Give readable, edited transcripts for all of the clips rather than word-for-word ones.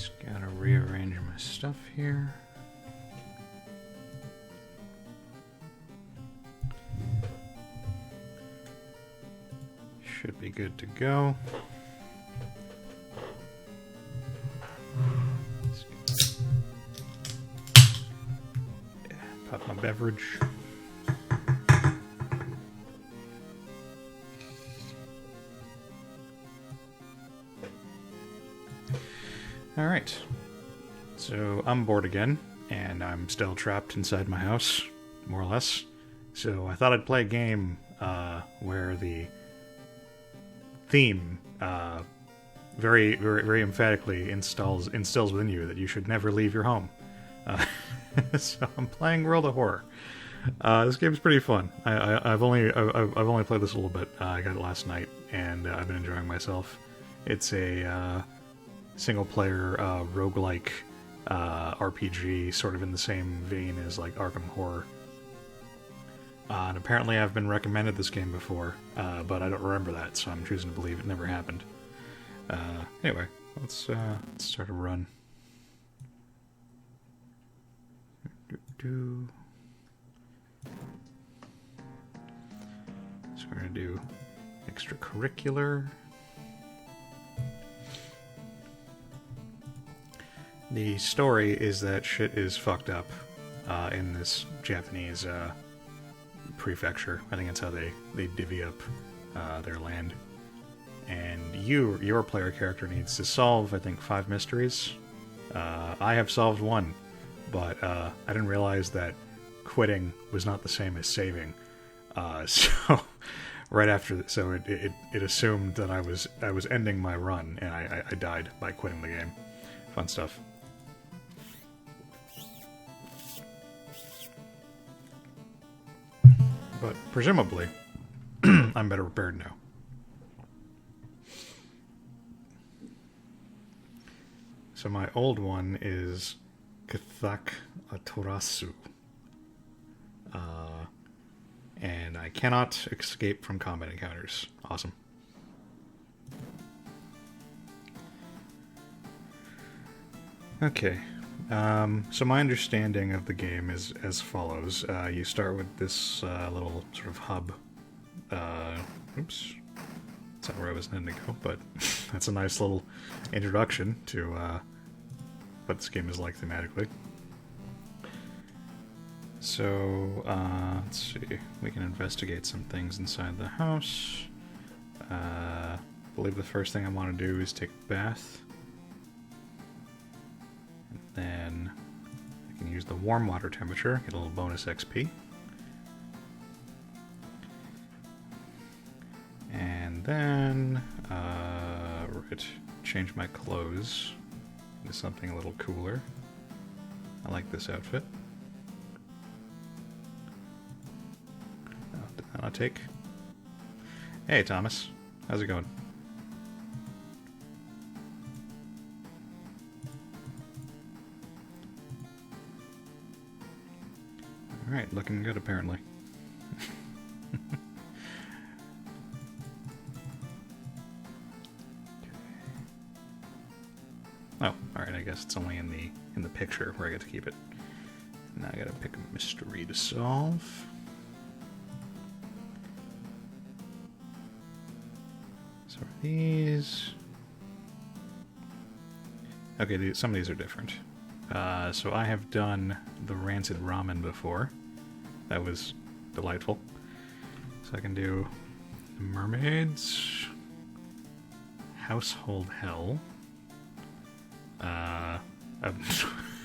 Just gotta rearrange my stuff here. Should be good to go. Pop my beverage. Alright, so I'm bored again, and I'm still trapped inside my house, more or less. So I thought I'd play a game where the theme very, very, very emphatically instills within you that you should never leave your home. So I'm playing World of Horror. This game's pretty fun. I've only played this a little bit. I got it last night, and I've been enjoying myself. It's a single-player roguelike RPG, sort of in the same vein as like Arkham Horror. And apparently I've been recommended this game before, but I don't remember that, so I'm choosing to believe it never happened. Anyway, let's start a run. So we're going to do extracurricular. The story is that shit is fucked up in this Japanese prefecture. I think that's how they divvy up their land. And your player character needs to solve, I think, 5 mysteries. I have solved 1, but I didn't realize that quitting was not the same as saving. So right after, so it assumed that I was ending my run, and I died by quitting the game. Fun stuff. But presumably, I'm better prepared now. So my old one is Kathak Atorasu. And I cannot escape from combat encounters. Awesome. Okay. So my understanding of the game is as follows. You start with this little sort of hub. Oops. That's not where I was intending to go, but that's a nice little introduction to what this game is like thematically. So, let's see. We can investigate some things inside the house. I believe the first thing I want to do is take a bath. And then I can use the warm water temperature, get a little bonus XP. And then, right, change my clothes into something a little cooler. I like this outfit. Oh, did that not take? Hey, Thomas. How's it going? Alright, looking good apparently. Oh, alright, I guess it's only in the picture where I get to keep it. Now I gotta pick a mystery to solve. So are these... Okay, some of these are different. So I have done the rancid ramen before. That was delightful. So I can do mermaids, household hell,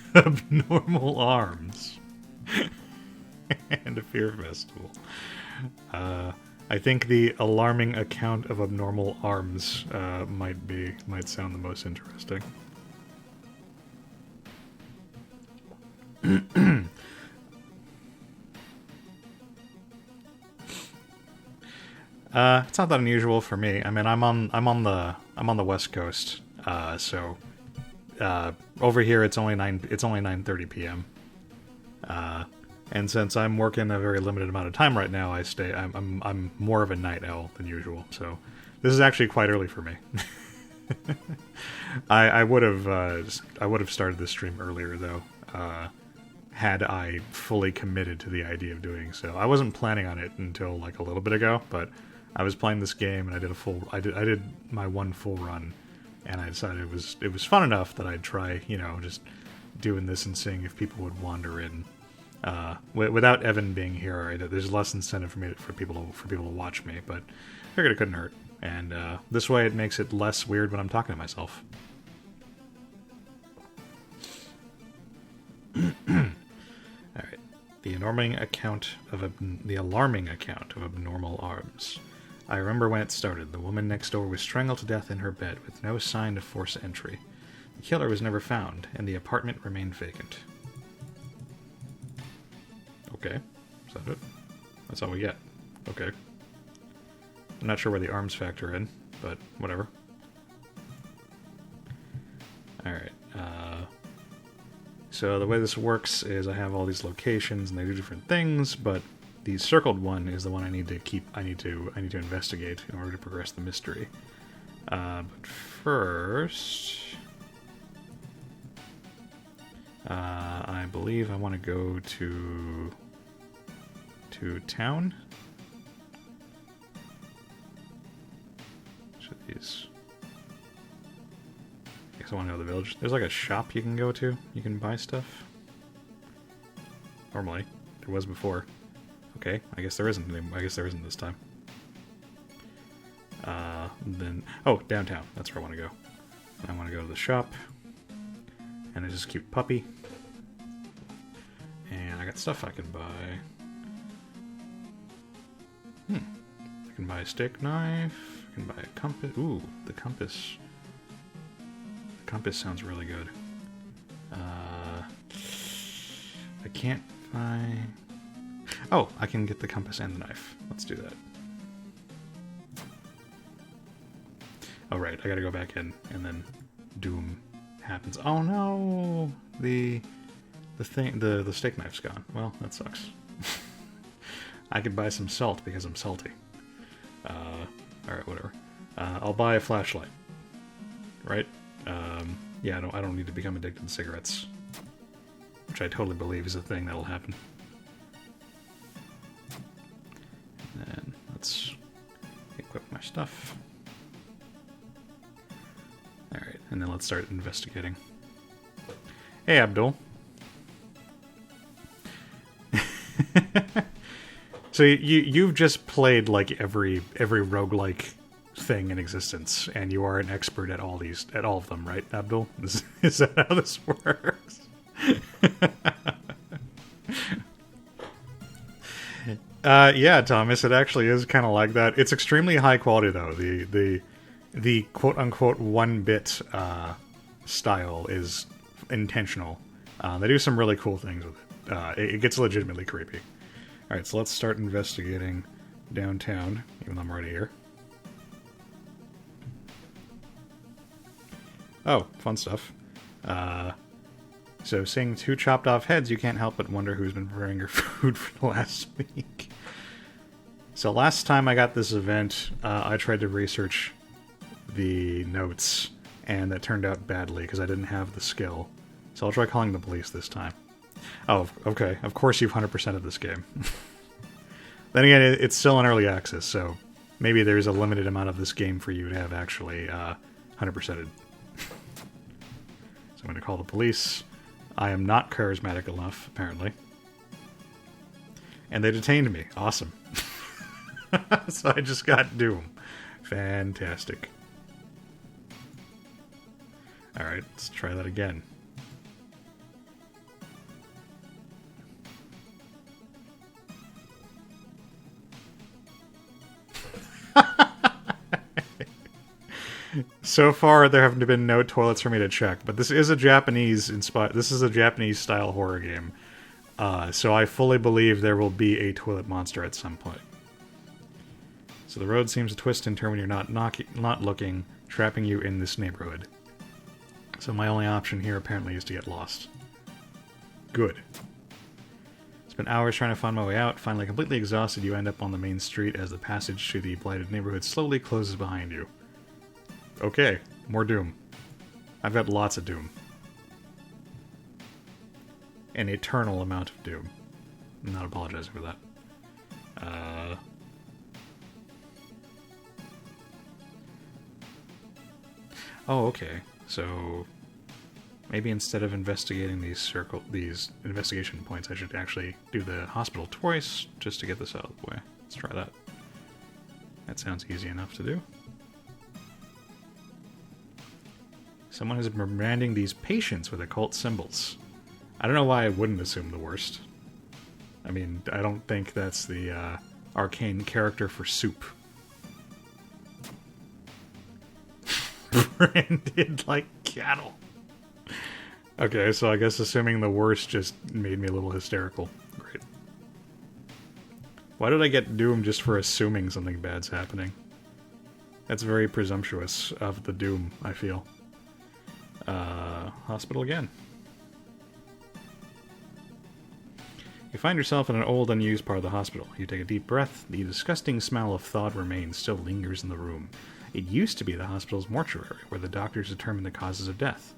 abnormal arms, and a fear festival. I think the alarming account of abnormal arms might sound the most interesting. It's not that unusual for me. I mean, I'm on the West Coast, so over here it's only 9:30 p.m. And since I'm working a very limited amount of time right now, I'm more of a night owl than usual. So this is actually quite early for me. I would have I would have started this stream earlier though, had I fully committed to the idea of doing so. I wasn't planning on it until like a little bit ago, but I was playing this game and I did my one full run, and I decided it was fun enough that I'd try, you know, just doing this and seeing if people would wander in. Without Evan being here, there's less incentive for people to watch me, but I figured it couldn't hurt. And this way it makes it less weird when I'm talking to myself. Alright. The alarming account of abnormal arms. I remember when it started. The woman next door was strangled to death in her bed with no sign of forced entry. The killer was never found, and the apartment remained vacant. Okay. Is that it? That's all we get. Okay. I'm not sure where the arms factor in, but whatever. Alright, so the way this works is I have all these locations and they do different things, but the circled one is the one I need to investigate in order to progress the mystery. But first, I believe I want to go to town. These. I guess I want to know the village. There's like a shop you can go to. You can buy stuff. Normally, there was before. Okay, I guess there isn't. I guess there isn't this time. Then downtown. That's where I want to go. I want to go to the shop, and there's this cute puppy. And I got stuff I can buy. I can buy a steak knife. I can buy a compass. Ooh, the compass. The compass sounds really good. I can't buy... Oh, I can get the compass and the knife. Let's do that. Oh, right, I gotta go back in, and then doom happens. Oh no! The steak knife's gone. Well, that sucks. I could buy some salt because I'm salty. Alright, whatever. I'll buy a flashlight. Right? Yeah, I don't need to become addicted to cigarettes. Which I totally believe is a thing that'll happen. And then let's equip my stuff. Alright, and then let's start investigating. Hey, Abdul. So you've just played like every roguelike thing in existence, and you are an expert at all of them, right, Abdul? Is that how this works? Yeah, Thomas, it actually is kind of like that. It's extremely high quality though. The quote unquote 1-bit style is intentional. They do some really cool things with it. It gets legitimately creepy. Alright, so let's start investigating downtown, even though I'm already here. Oh, fun stuff. So seeing 2 chopped off heads, you can't help but wonder who's been preparing your food for the last week. So last time I got this event, I tried to research the notes, and that turned out badly because I didn't have the skill. So I'll try calling the police this time. Oh, okay. Of course you've 100%ed this game. Then again, it's still in early access, so maybe there's a limited amount of this game for you to have actually 100%ed. So I'm going to call the police. I am not charismatic enough, apparently. And they detained me. Awesome. So I just got Doom. Fantastic. Alright, let's try that again. So far, there haven't been no toilets for me to check, but this is a Japanese style horror game, so I fully believe there will be a toilet monster at some point. So the road seems to twist and turn when you're not looking, trapping you in this neighborhood. So my only option here apparently is to get lost. Good. Spent hours trying to find my way out. Finally completely exhausted, you end up on the main street as the passage to the blighted neighborhood slowly closes behind you. Okay, More Doom. I've got lots of Doom. An eternal amount of Doom. I'm not apologizing for that. Oh, okay. So maybe instead of investigating these investigation points, I should actually do the hospital twice just to get this out of the way. Let's try that. That sounds easy enough to do. Someone is branding these patients with occult symbols. I don't know why I wouldn't assume the worst. I mean, I don't think that's the arcane character for soup. Branded like cattle. Okay, so I guess assuming the worst just made me a little hysterical. Great. Why did I get Doom just for assuming something bad's happening? That's very presumptuous of the Doom, I feel. Hospital again. You find yourself in an old, unused part of the hospital. You take a deep breath. The disgusting smell of thawed remains still lingers in the room. It used to be the hospital's mortuary, where the doctors determine the causes of death.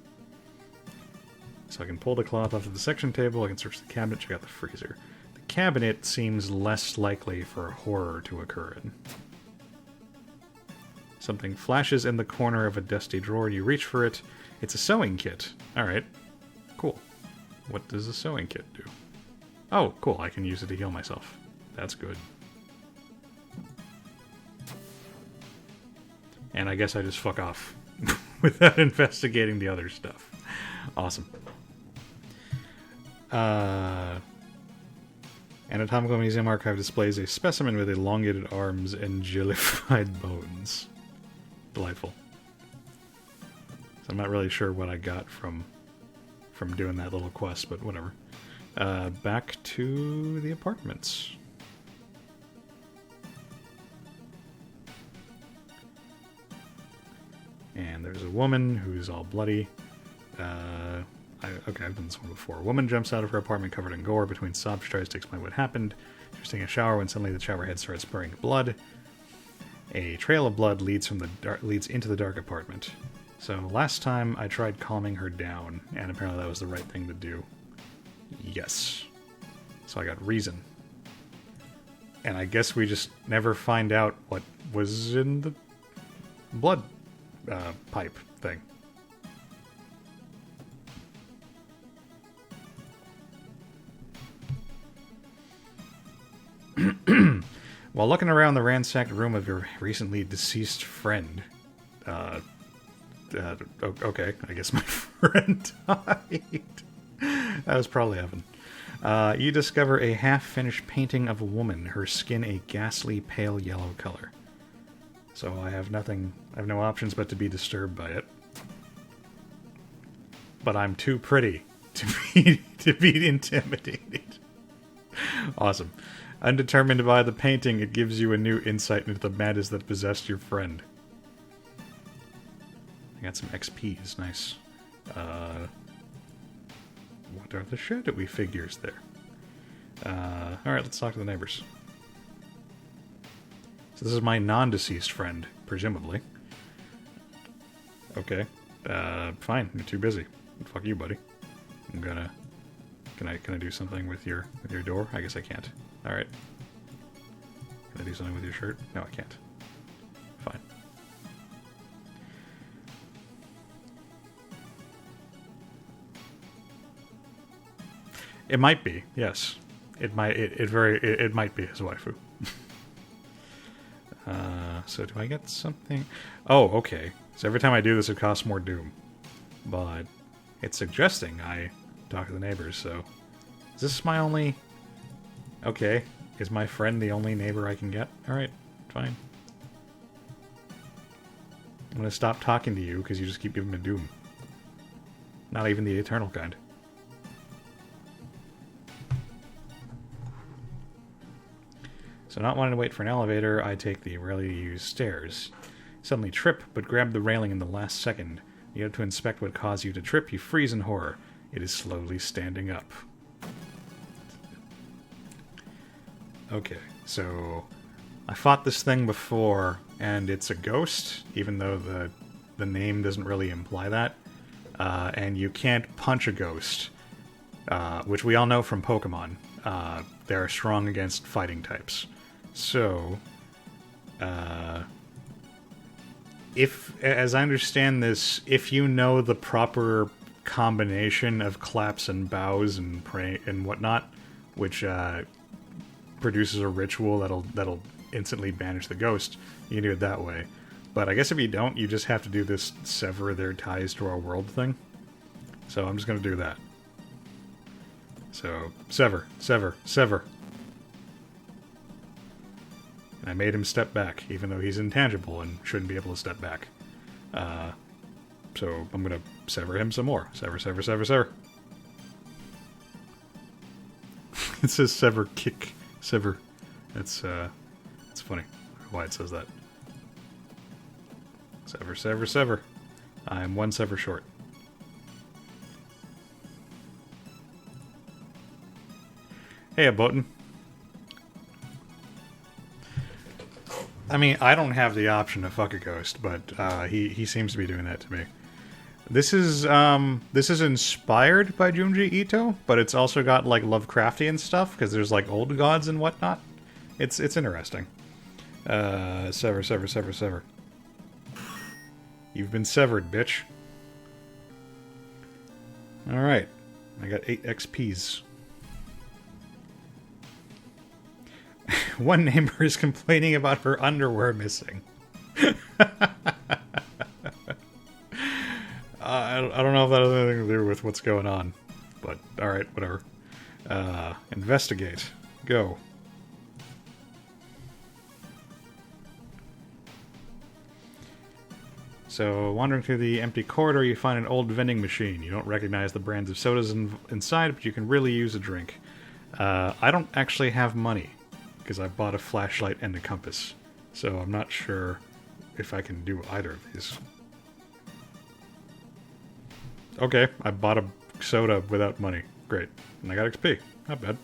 So I can pull the cloth off of the section table, I can search the cabinet, check out the freezer. The cabinet seems less likely for horror to occur in. Something flashes in the corner of a dusty drawer, you reach for it. It's a sewing kit. Alright. Cool. What does a sewing kit do? Oh, cool, I can use it to heal myself. That's good. And I guess I just fuck off without investigating the other stuff. Awesome. Anatomical Museum Archive displays a specimen with elongated arms and jellified bones. Delightful. So I'm not really sure what I got from doing that little quest, but whatever. Back to the apartments. And there's a woman who's all bloody. Okay, I've done this one before. A woman jumps out of her apartment covered in gore. Between sobs, she tries to explain what happened. She's taking a shower when suddenly the shower head starts spraying blood. A trail of blood leads into the dark apartment. So last time I tried calming her down, and apparently that was the right thing to do. Yes. So I got reason. And I guess we just never find out what was in the blood pipe thing. While looking around the ransacked room of your recently deceased friend, okay, I guess my friend died. That was probably heaven. You discover a half-finished painting of a woman, her skin a ghastly pale yellow color. So I have no options but to be disturbed by it. But I'm too pretty to be intimidated. Awesome. Undetermined by the painting, it gives you a new insight into the madness that possessed your friend. I got some XPs, nice. What are the shadowy figures there? Alright, let's talk to the neighbors. So this is my non-deceased friend, presumably. Okay. Fine, you're too busy. Fuck you, buddy. I'm gonna... Can I do something with your door? I guess I can't. Alright. Can I do something with your shirt? No, I can't. Fine. It might be, yes. It might be his waifu. So do I get something? Oh, okay. So every time I do this, it costs more Doom. But it's suggesting I talk to the neighbors, so... Is this my only... Okay. Is my friend the only neighbor I can get? Alright, fine. I'm gonna stop talking to you because you just keep giving me Doom. Not even the eternal kind. So not wanting to wait for an elevator, I take the rarely used stairs. Suddenly trip, but grab the railing in the last second. You have to inspect what caused you to trip, you freeze in horror. It is slowly standing up. Okay, so I fought this thing before, and it's a ghost, even though the name doesn't really imply that. And you can't punch a ghost, which we all know from Pokemon. They're strong against fighting types. So, as I understand this, if you know the proper combination of claps and bows and pray and whatnot, which produces a ritual that'll instantly banish the ghost, you can do it that way. But I guess if you don't, you just have to do this sever their ties to our world thing. So I'm just going to do that. So, sever, sever, sever. And I made him step back, even though he's intangible and shouldn't be able to step back. So I'm going to sever him some more. Sever, sever, sever, sever. It says sever, kick, sever. It's funny why it says that. Sever, sever, sever. I'm one sever short. Hey, Aboten. I mean, I don't have the option to fuck a ghost, but he seems to be doing that to me. This is inspired by Junji Ito, but it's also got like Lovecraftian stuff because there's like old gods and whatnot. It's interesting. Sever, sever, sever, sever. You've been severed, bitch. Alright. I got 8 XPs. One neighbor is complaining about her underwear missing. I don't know if that has anything to do with what's going on. But, alright, whatever. Investigate. Go. So, wandering through the empty corridor, you find an old vending machine. You don't recognize the brands of sodas inside, but you can really use a drink. I don't actually have money, because I bought a flashlight and a compass. So I'm not sure if I can do either of these. Okay, I bought a soda without money. Great. And I got XP. Not bad.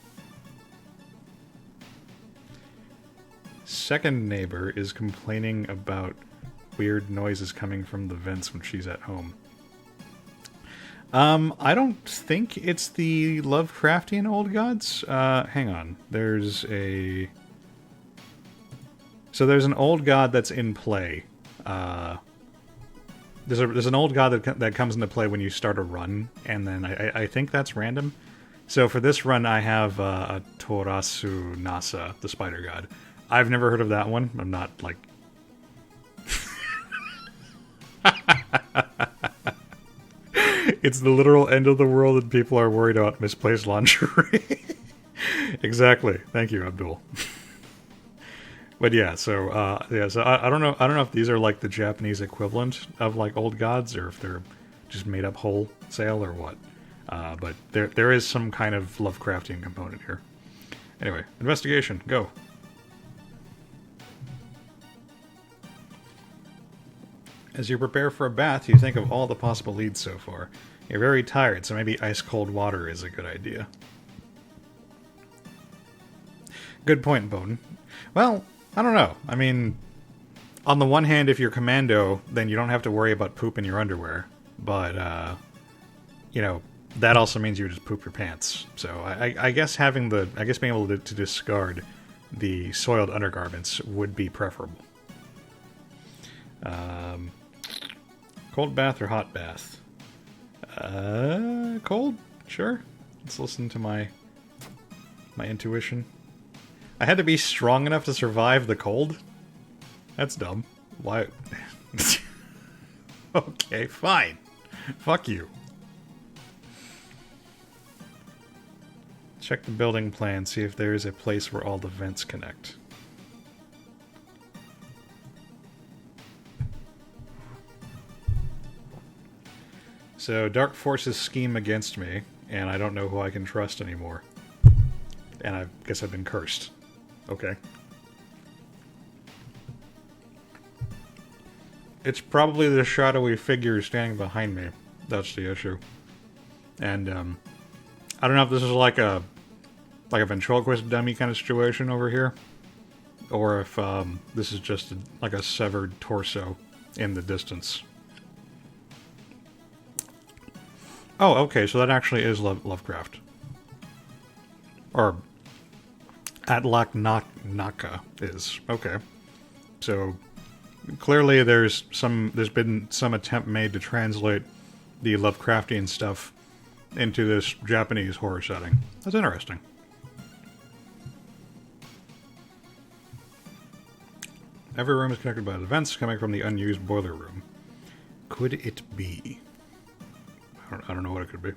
Second neighbor is complaining about weird noises coming from the vents when she's at home. I don't think it's the Lovecraftian old gods. Hang on. There's an old god that's in play. There's an old god that comes into play when you start a run, and then I think that's random. So for this run, I have a Torasu Nasa, the spider god. I've never heard of that one. I'm not like. It's the literal end of the world and people are worried about misplaced lingerie. Exactly. Thank you, Abdul. But yeah, so I don't know if these are like the Japanese equivalent of like old gods or if they're just made up wholesale or what. But there is some kind of Lovecraftian component here. Anyway, investigation, go. As you prepare for a bath, you think of all the possible leads so far. You're very tired, so maybe ice-cold water is a good idea. Good point, Bowden. Well, I don't know. I mean, on the one hand, if you're commando, then you don't have to worry about poop in your underwear. But, you know, that also means you just poop your pants. So I guess being able to discard the soiled undergarments would be preferable. Cold bath or hot bath? Cold? Sure. Let's listen to my intuition. I had to be strong enough to survive the cold? That's dumb. Why? Okay, fine. Fuck you. Check the building plan, see if there is a place where all the vents connect. So, dark forces scheme against me, and I don't know who I can trust anymore. And I guess I've been cursed. Okay. It's probably the shadowy figure standing behind me. That's the issue. And, I don't know if this is like a ventriloquist dummy kind of situation over here. Or if, this is just like a severed torso in the distance. Oh, okay, so that actually is Lovecraft. Or Atlach-Naka is. Okay. So clearly there's been some attempt made to translate the Lovecraftian stuff into this Japanese horror setting. That's interesting. Every room is connected by vents coming from the unused boiler room. Could it be? I don't know what it could be.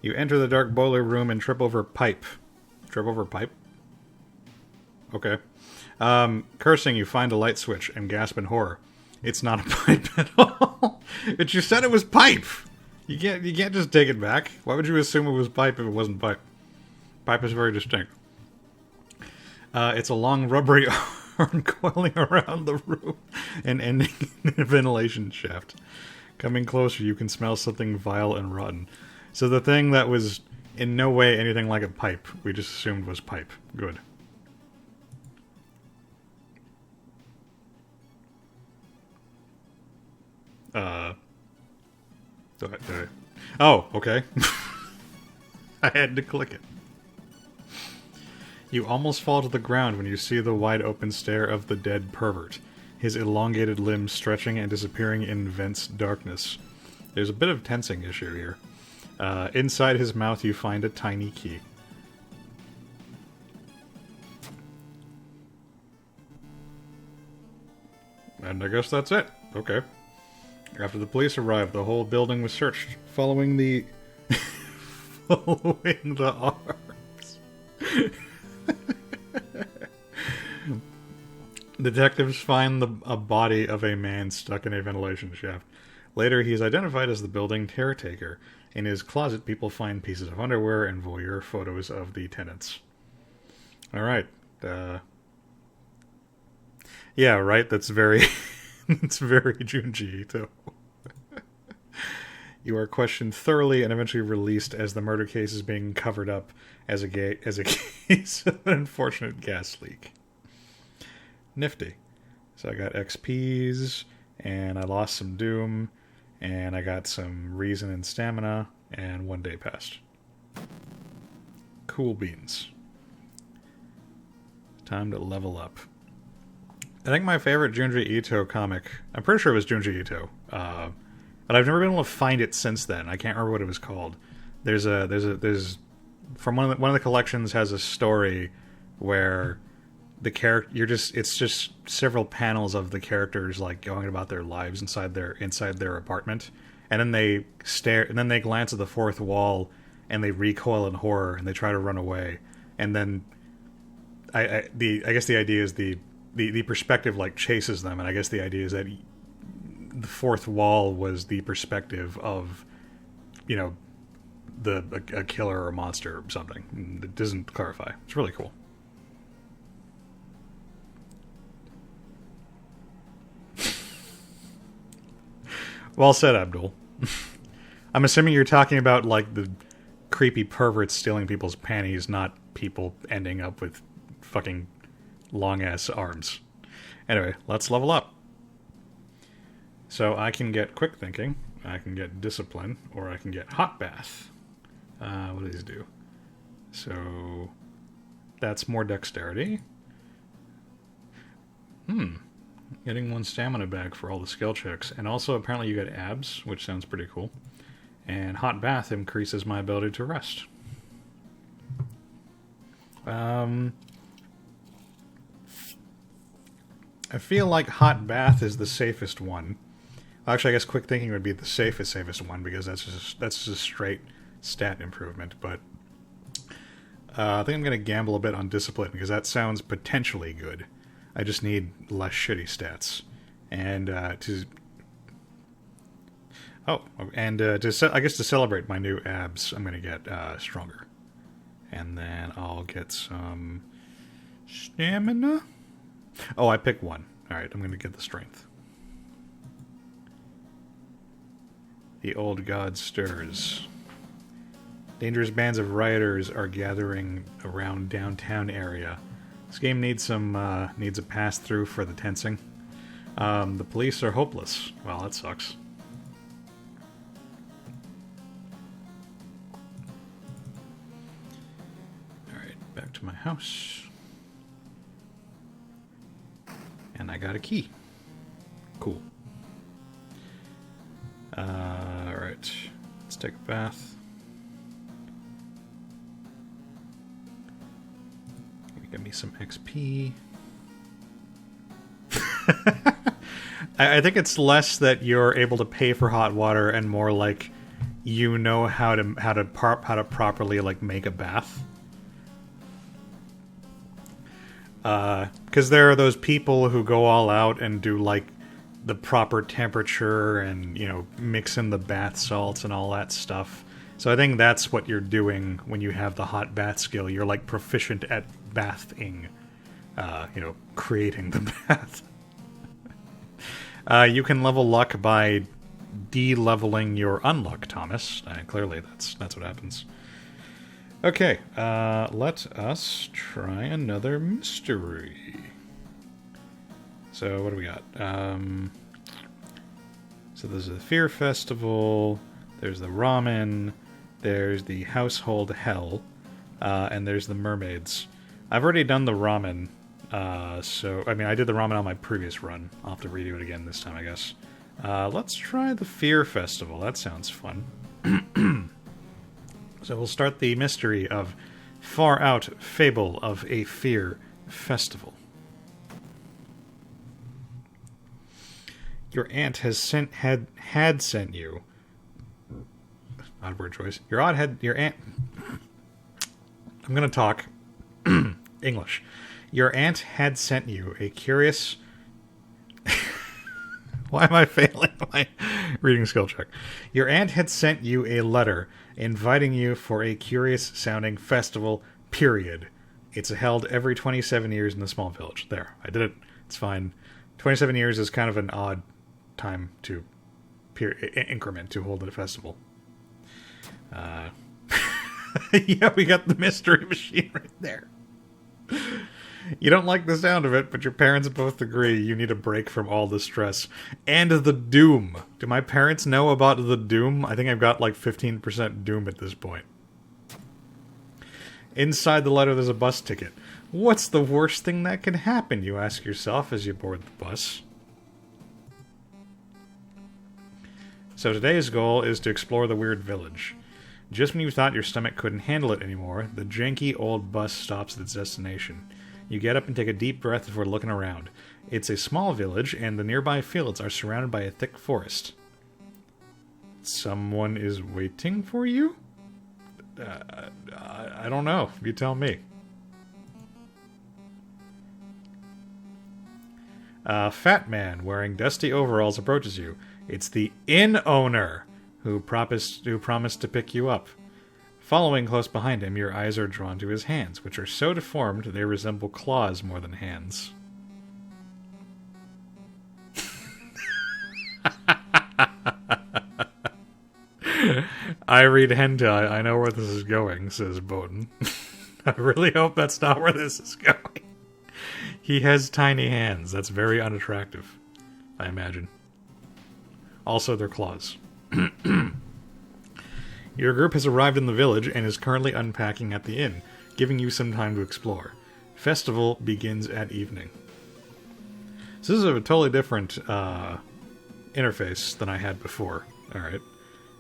You enter the dark boiler room and trip over pipe. Trip over pipe? Okay. Cursing, you find a light switch and gasp in horror. It's not a pipe at all. But you said it was pipe. You can't just take it back. Why would you assume it was pipe if it wasn't pipe? Pipe is very distinct. It's a long rubbery arm coiling around the room and ending in a ventilation shaft. Coming closer, you can smell something vile and rotten. So the thing that was in no way anything like a pipe, we just assumed was pipe. Good. Oh, okay. I had to click it. You almost fall to the ground when you see the wide open stare of the dead pervert, his elongated limbs stretching and disappearing in Vent's darkness. There's a bit of tensing issue here. Inside his mouth you find a tiny key. And I guess that's it. Okay. After the police arrived, the whole building was searched, following the arms. Detectives find a body of a man stuck in a ventilation shaft. Later, he is identified as the building caretaker. In his closet, people find pieces of underwear and voyeur photos of the tenants. Alright. Yeah, right? That's very... it's very Junji Ito. You are questioned thoroughly and eventually released as the murder case is being covered up as a case of an unfortunate gas leak. Nifty. So I got XPs, and I lost some Doom, and I got some Reason and Stamina, and 1 day passed. Cool beans. Time to level up. I think my favorite Junji Ito comic, I'm pretty sure it was Junji Ito, but I've never been able to find it since then. I can't remember what it was called. There's from one of the collections has a story where the character it's just several panels of the characters like going about their lives inside their apartment, and then they glance at the fourth wall and they recoil in horror and they try to run away, and then I guess the idea is the perspective like chases them, and I guess the idea is that the fourth wall was the perspective of, you know, a killer or a monster or something. It doesn't clarify. It's really cool. Well said, Abdul. I'm assuming you're talking about like the creepy perverts stealing people's panties, not people ending up with fucking long-ass arms. Anyway, let's level up. So I can get quick thinking, I can get discipline, or I can get hot bath. What do these do? So that's more dexterity. Getting 1 stamina back for all the skill checks. And also apparently you get abs, which sounds pretty cool. And hot bath increases my ability to rest. I feel like hot bath is the safest one. Actually, I guess quick thinking would be the safest one, because that's just a straight stat improvement. But I think I'm going to gamble a bit on discipline, because that sounds potentially good. I just need less shitty stats. And I guess to celebrate my new abs, I'm going to get stronger. And then I'll get some stamina. Oh, I picked 1. Alright, I'm going to get the strength. The old god stirs. Dangerous bands of rioters are gathering around downtown area. This game needs a pass-through for the tensing. The police are hopeless. Well, that sucks. to my house. And I got a key. Cool. Alright. Let's take a bath. Give me some XP. I think it's less that you're able to pay for hot water and more like you know how to properly like make a bath. Because there are those people who go all out and do like the proper temperature and, you know, mix in the bath salts and all that stuff. So I think that's what you're doing when you have the hot bath skill. You're like proficient at bathing, you know, creating the bath. You can level luck by de-leveling your unluck, Thomas. Clearly, that's what happens. Okay, let us try another mystery. So, what do we got? So there's the Fear Festival, there's the Ramen, there's the Household Hell, and there's the Mermaids. I've already done the Ramen, so, I mean, I did the Ramen on my previous run. I'll have to redo it again this time, I guess. Let's try the Fear Festival. That sounds fun. So we'll start the mystery of Far Out Fable of a Fear Festival. Your aunt has had sent you. Odd word choice. Your aunt. I'm gonna talk English. Your aunt had sent you a curious. Why am I failing my reading skill check? Your aunt had sent you a letter inviting you for a curious-sounding festival, period. It's held every 27 years in the small village. There, I did it. It's fine. 27 years is kind of an odd time to increment to hold a festival. Yeah, we got the mystery machine right there. You don't like the sound of it, but your parents both agree you need a break from all the stress. And the doom. Do my parents know about the doom? I think I've got like 15% doom at this point. Inside the letter there's a bus ticket. What's the worst thing that can happen, you ask yourself as you board the bus. So today's goal is to explore the weird village. Just when you thought your stomach couldn't handle it anymore, the janky old bus stops at its destination. You get up and take a deep breath before looking around. It's a small village, and the nearby fields are surrounded by a thick forest. Someone is waiting for you? I don't know. You tell me. A fat man wearing dusty overalls approaches you. It's the inn owner who promised to pick you up. Following close behind him, your eyes are drawn to his hands, which are so deformed they resemble claws more than hands. I read hentai, I know where this is going, says Bowden. I really hope that's not where this is going. He has tiny hands. That's very unattractive, I imagine. Also, they're claws. Your group has arrived in the village and is currently unpacking at the inn, giving you some time to explore. Festival begins at evening. So this is a totally different interface than I had before. Alright.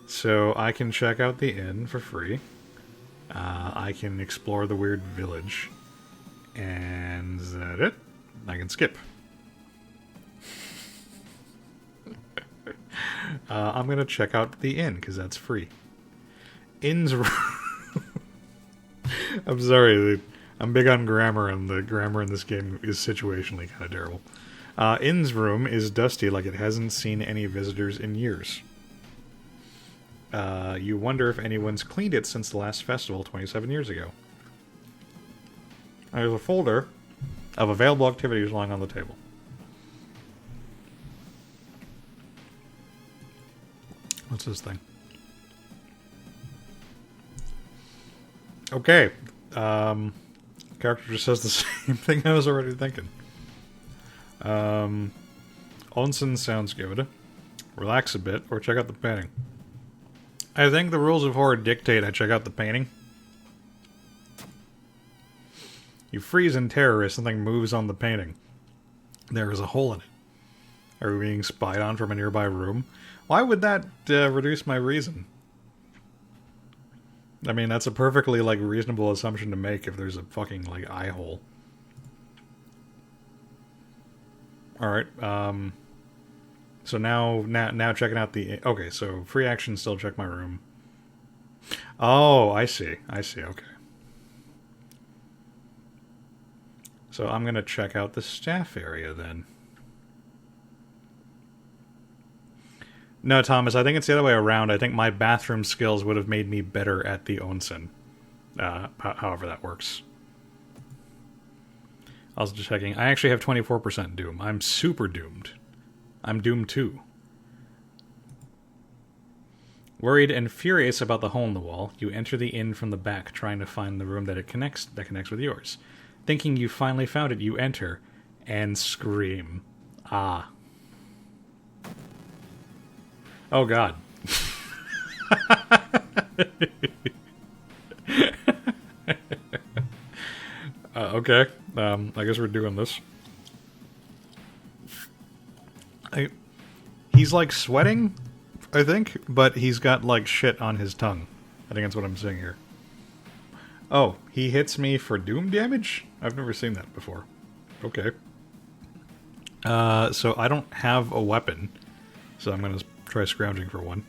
So I can check out the inn for free. I can explore the weird village. And is that it? I can skip. I'm going to check out the inn, because that's free. Inn's I'm sorry, I'm big on grammar, and the grammar in this game is situationally kind of terrible. Inn's room is dusty like it hasn't seen any visitors in years. You wonder if anyone's cleaned it since the last festival 27 years ago. There's a folder of available activities lying on the table. What's this thing? Okay. Character just says the same thing I was already thinking. Onsen sounds good. Relax a bit, or check out the painting. I think the rules of horror dictate I check out the painting. You freeze in terror as something moves on the painting. There is a hole in it. Are we being spied on from a nearby room? Why would that reduce my reason? I mean, that's a perfectly, like, reasonable assumption to make if there's a fucking, like, eye hole. Alright, so now checking out the... Okay, so free action, still check my room. Oh, I see, okay. So I'm gonna check out the staff area, then. No, Thomas, I think it's the other way around. I think my bathroom skills would have made me better at the onsen. However that works. Also just checking. I actually have 24% doom. I'm super doomed. I'm doomed too. Worried and furious about the hole in the wall, you enter the inn from the back, trying to find the room that connects with yours. Thinking you finally found it, you enter and scream. Ah. Oh god. Okay. I guess we're doing this. He's like sweating, I think, but he's got like shit on his tongue. I think that's what I'm seeing here. Oh, he hits me for doom damage? I've never seen that before. Okay. So I don't have a weapon, so I'm gonna try scrounging for one.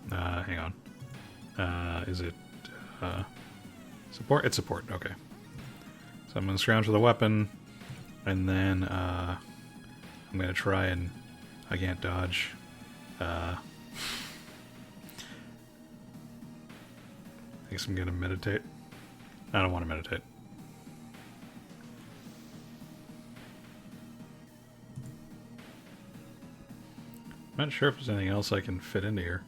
Hang on. Is it, support? It's support, okay. So I'm gonna scrounge for the weapon, and then, I'm gonna try and... I can't dodge. I guess I'm gonna meditate. I don't want to meditate. I'm not sure if there's anything else I can fit into here.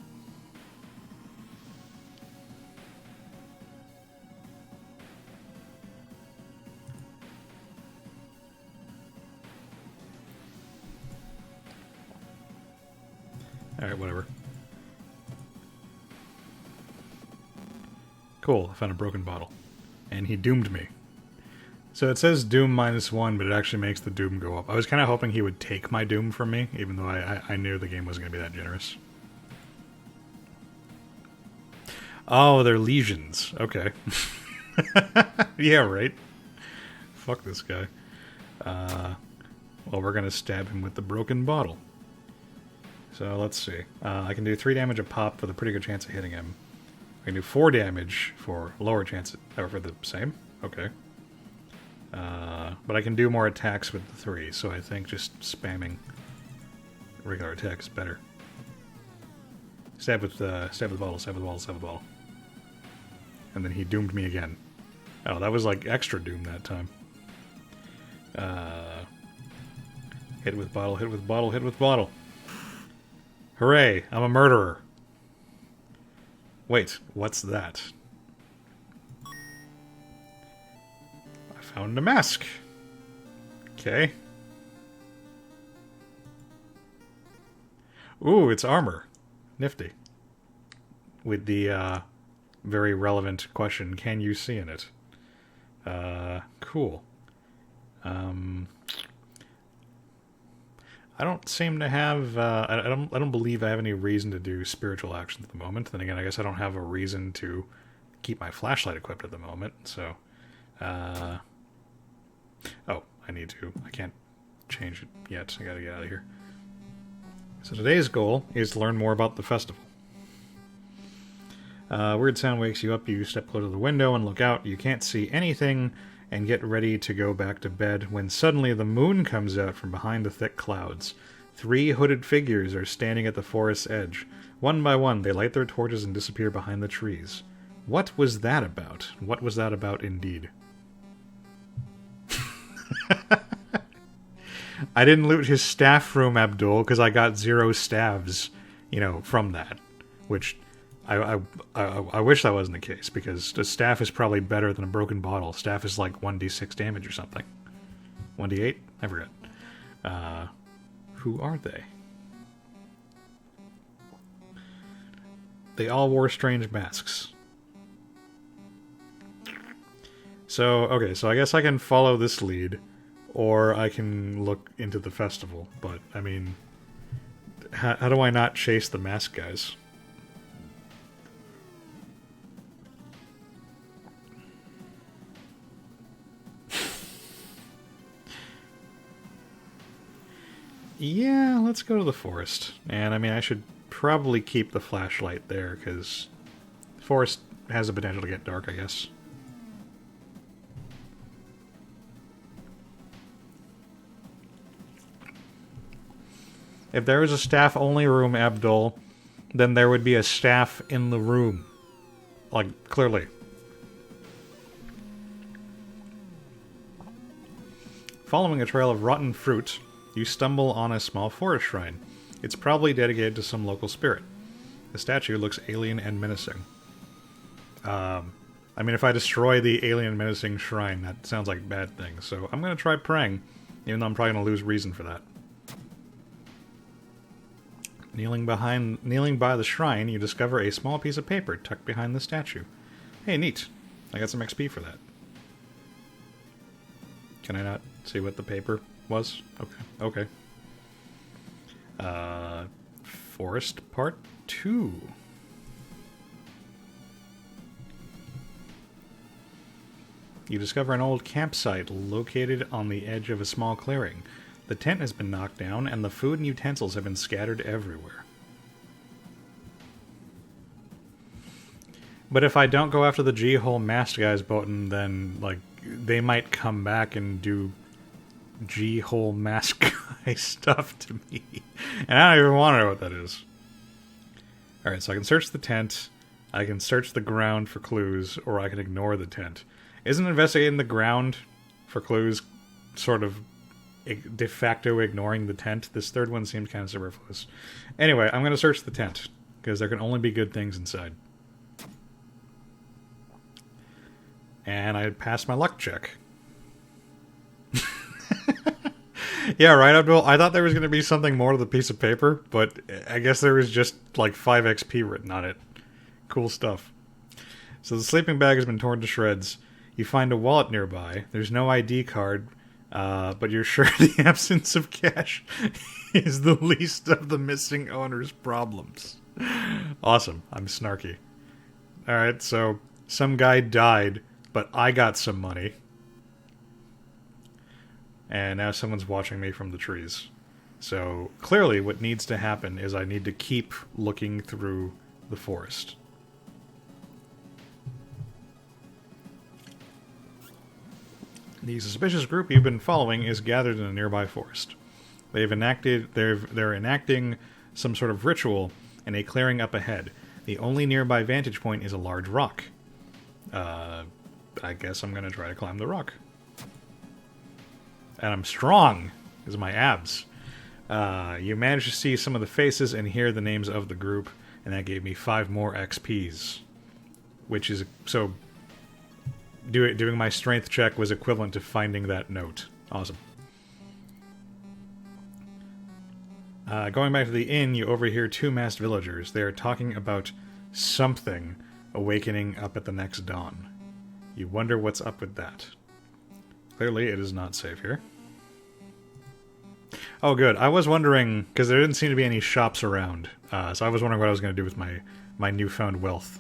Alright, whatever. Cool, I found a broken bottle. And he doomed me. So it says doom -1, but it actually makes the doom go up. I was kind of hoping he would take my doom from me, even though I knew the game wasn't going to be that generous. Oh, they're lesions. Okay. Yeah, right. Fuck this guy. Well, we're going to stab him with the broken bottle. So let's see. I can do 3 damage a pop with a pretty good chance of hitting him. I can do 4 damage for lower chance, or for the same? Okay. But I can do more attacks with the 3, so I think just spamming regular attack is better. Stab with bottle, stab with bottle, stab with bottle. And then he doomed me again. Oh, that was like extra doom that time. Hit with bottle, hit with bottle, hit with bottle. Hooray, I'm a murderer. Wait, what's that? I found a mask. Okay. Ooh, it's armor. Nifty. With the, very relevant question, can you see in it? Cool. I don't seem to have, I don't believe I have any reason to do spiritual actions at the moment. Then again, I guess I don't have a reason to keep my flashlight equipped at the moment, so, oh, I need to. I can't change it yet. I gotta get out of here. So today's goal is to learn more about the festival. Weird sound wakes you up. You step close to the window and look out. You can't see anything and get ready to go back to bed when suddenly the moon comes out from behind the thick clouds. 3 hooded figures are standing at the forest's edge. One by one, they light their torches and disappear behind the trees. What was that about? What was that about indeed? I didn't loot his staff room, Abdul, because I got 0 staves, you know, from that. Which, I wish that wasn't the case, because the staff is probably better than a broken bottle. Staff is like 1d6 damage or something. 1d8? I forget. Who are they? They all wore strange masks. So, okay, so I guess I can follow this lead, or I can look into the festival, but, I mean, how do I not chase the mask guys? Yeah, let's go to the forest. And, I mean, I should probably keep the flashlight there, because the forest has the potential to get dark, I guess. If there was a staff-only room, Abdul, then there would be a staff in the room. Like, clearly. Following a trail of rotten fruit, you stumble on a small forest shrine. It's probably dedicated to some local spirit. The statue looks alien and menacing. I mean, if I destroy the alien menacing shrine, that sounds like a bad thing. So I'm going to try praying, even though I'm probably going to lose reason for that. Kneeling by the shrine, you discover a small piece of paper tucked behind the statue. Hey, neat. I got some XP for that. Can I not see what the paper was? Okay. Forest Part 2. You discover an old campsite located on the edge of a small clearing. The tent has been knocked down, and the food and utensils have been scattered everywhere. But if I don't go after the G-hole masked guys, Botan, then, like, they might come back and do G-hole mask guy stuff to me. And I don't even want to know what that is. Alright, so I can search the tent, I can search the ground for clues, or I can ignore the tent. Isn't investigating the ground for clues sort of de facto ignoring the tent? This third one seems kind of superfluous. Anyway, I'm going to search the tent, because there can only be good things inside. And I passed my luck check. Yeah, right, Abdul? I thought there was going to be something more to the piece of paper, but I guess there was just like 5 XP written on it. Cool stuff. So the sleeping bag has been torn to shreds. You find a wallet nearby. There's no ID card, but you're sure the absence of cash is the least of the missing owner's problems. Awesome. I'm snarky. Alright, so some guy died, but I got some money. And now someone's watching me from the trees. So clearly what needs to happen is I need to keep looking through the forest. The suspicious group you've been following is gathered in a nearby forest. They're enacting some sort of ritual in a clearing up ahead. The only nearby vantage point is a large rock. I guess I'm going to try to climb the rock. And I'm strong, because of my abs. You managed to see some of the faces and hear the names of the group, and that gave me 5 more XPs. Which is, so, doing my strength check was equivalent to finding that note. Awesome. Going back to the inn, you overhear 2 masked villagers. They are talking about something awakening up at the next dawn. You wonder what's up with that. Clearly, it is not safe here. Oh, good. I was wondering, because there didn't seem to be any shops around, so I was wondering what I was going to do with my newfound wealth.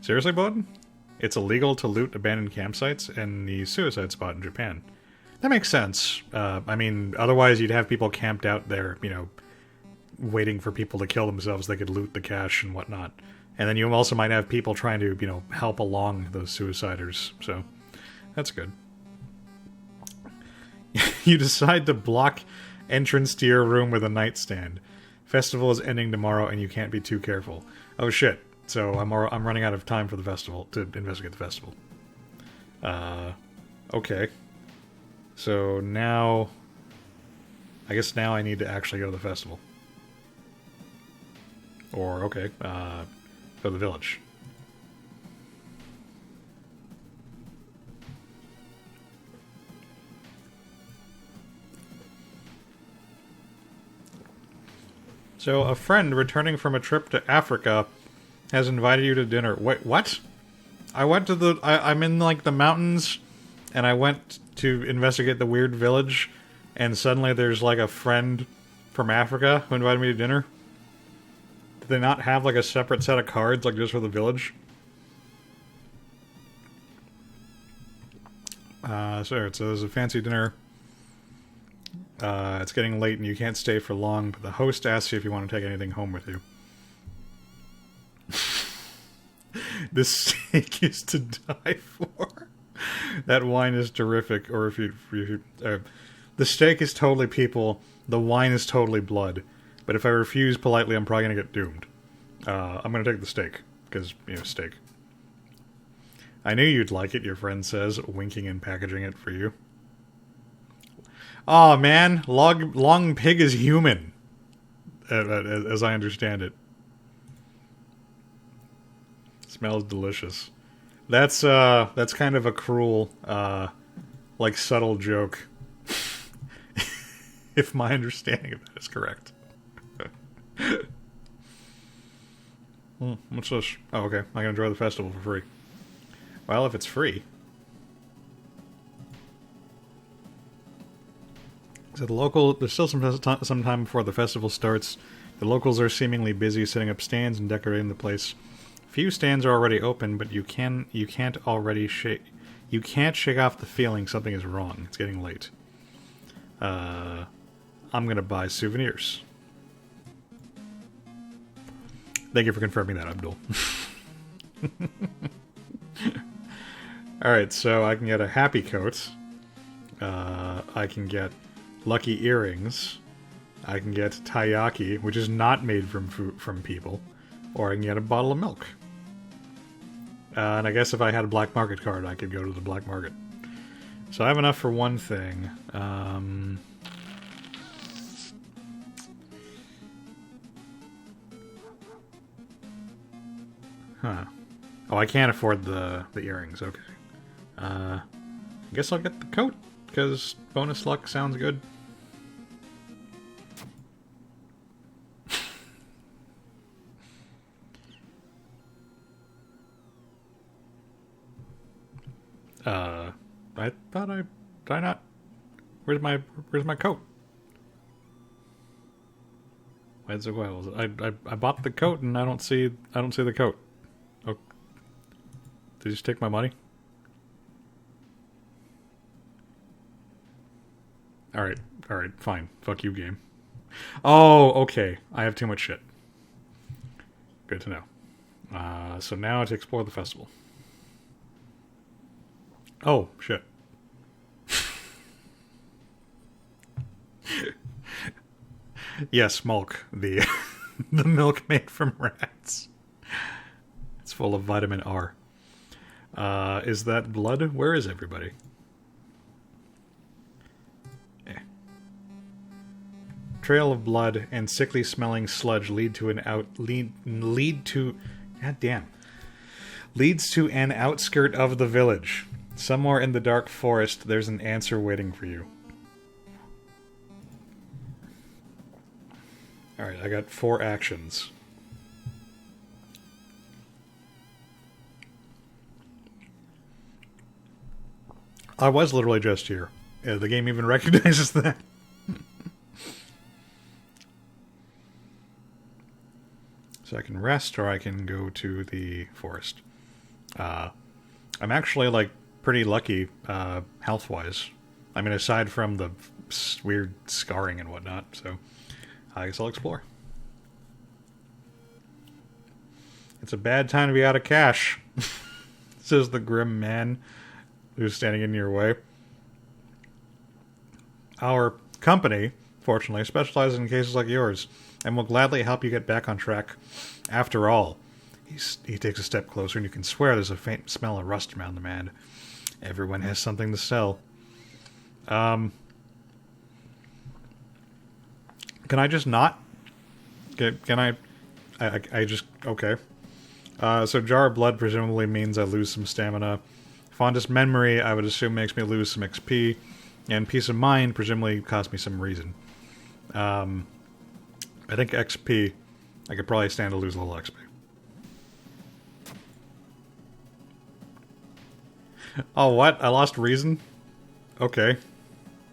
Seriously, Boden? It's illegal to loot abandoned campsites and the suicide spot in Japan. That makes sense. I mean, otherwise you'd have people camped out there, you know, waiting for people to kill themselves. They could loot the cash and whatnot. And then you also might have people trying to, you know, help along those suiciders. So, that's good. You decide to block entrance to your room with a nightstand. Festival is ending tomorrow and you can't be too careful. Oh shit. So I'm running out of time for the festival, to investigate the festival. Okay. So now, I guess now I need to actually go to the festival. Or, okay, go to the village. So a friend returning from a trip to Africa has invited you to dinner. Wait, what? I went to the... I'm in, like, the mountains, and I went to investigate the weird village, and suddenly there's, like, a friend from Africa who invited me to dinner. Did they not have, like, a separate set of cards, like, just for the village? So there's a fancy dinner. It's getting late and you can't stay for long, but the host asks you if you want to take anything home with you. This steak is to die for. That wine is terrific. Or if you the steak is totally people. The wine is totally blood. But if I refuse politely, I'm probably gonna get doomed. I'm gonna take the steak because steak. I knew you'd like it. Your friend says, winking and packaging it for you. Oh man, Long Pig is human, as I understand it. Smells delicious. That's kind of a cruel, like subtle joke, if my understanding of that is correct. What's this? Oh, okay. I can enjoy the festival for free. Well, if it's free. So there's still some time before the festival starts. The locals are seemingly busy setting up stands and decorating the place. Few stands are already open, but you can't shake off the feeling something is wrong. It's getting late. I'm gonna buy souvenirs. Thank you for confirming that, Abdul. Alright, so I can get a happy coat. I can get lucky earrings. I can get taiyaki, which is not made from people. Or I can get a bottle of milk. And I guess if I had a black market card, I could go to the black market. So I have enough for one thing. Huh. Oh, I can't afford the earrings. Okay. I guess I'll get the coat, because bonus luck sounds good. I thought did I not? Where's my coat? Where's it? Well, I bought the coat and I don't see the coat. Oh, did you just take my money? All right, fine. Fuck you, game. Oh, okay. I have too much shit. Good to know. So now to explore the festival. Oh, shit. Yes, Mulk. The milk made from rats. It's full of vitamin R. Is that blood? Where is everybody? Trail of blood and sickly smelling sludge leads to an outskirt of the village. Somewhere in the dark forest, there's an answer waiting for you. Alright, I got 4 actions. I was literally just here. Yeah, the game even recognizes that. So I can rest, or I can go to the forest. I'm actually, like, pretty lucky, health-wise. I mean, aside from the weird scarring and whatnot, so I guess I'll explore. It's a bad time to be out of cash, says the grim man who's standing in your way. Our company, fortunately, specializes in cases like yours, and will gladly help you get back on track. After all, he takes a step closer, and you can swear there's a faint smell of rust around the man. Everyone has something to sell. Can I just not? Can I just... Okay. So Jar of Blood presumably means I lose some stamina. Fondest Memory, I would assume, makes me lose some XP. And Peace of Mind presumably costs me some reason. I think XP, I could probably stand to lose a little XP. Oh, what? I lost reason? Okay.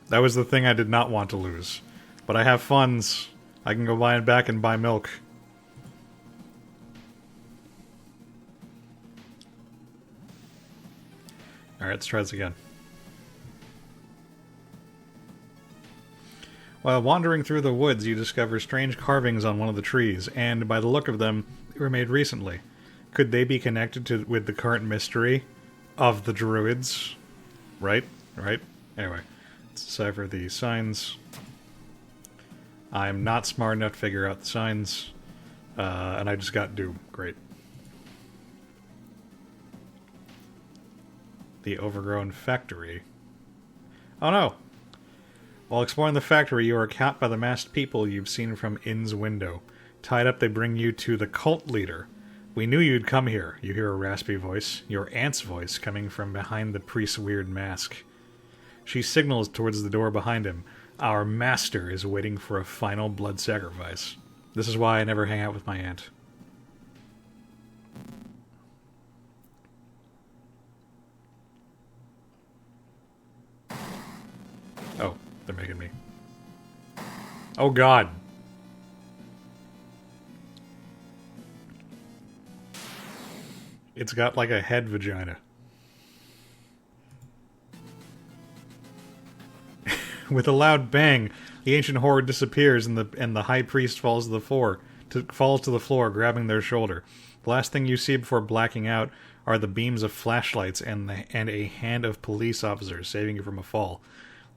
That was the thing I did not want to lose. But I have funds. I can go buy it back and buy milk. Alright, let's try this again. While wandering through the woods, you discover strange carvings on one of the trees, and by the look of them, they were made recently. Could they be connected with the current mystery of the druids? Right? Right? Anyway, let's decipher the signs. I'm not smart enough to figure out the signs, and I just got Doom. Great. The overgrown factory. Oh no! While exploring the factory, you are caught by the masked people you've seen from Inn's window. Tied up, they bring you to the cult leader. We knew you'd come here, you hear a raspy voice, your aunt's voice coming from behind the priest's weird mask. She signals towards the door behind him. Our master is waiting for a final blood sacrifice. This is why I never hang out with my aunt. Oh, they're making me. Oh god. It's got like a head vagina. With a loud bang, the ancient horror disappears and the high priest falls to the floor, grabbing their shoulder. The last thing you see before blacking out are the beams of flashlights and a hand of police officers saving you from a fall.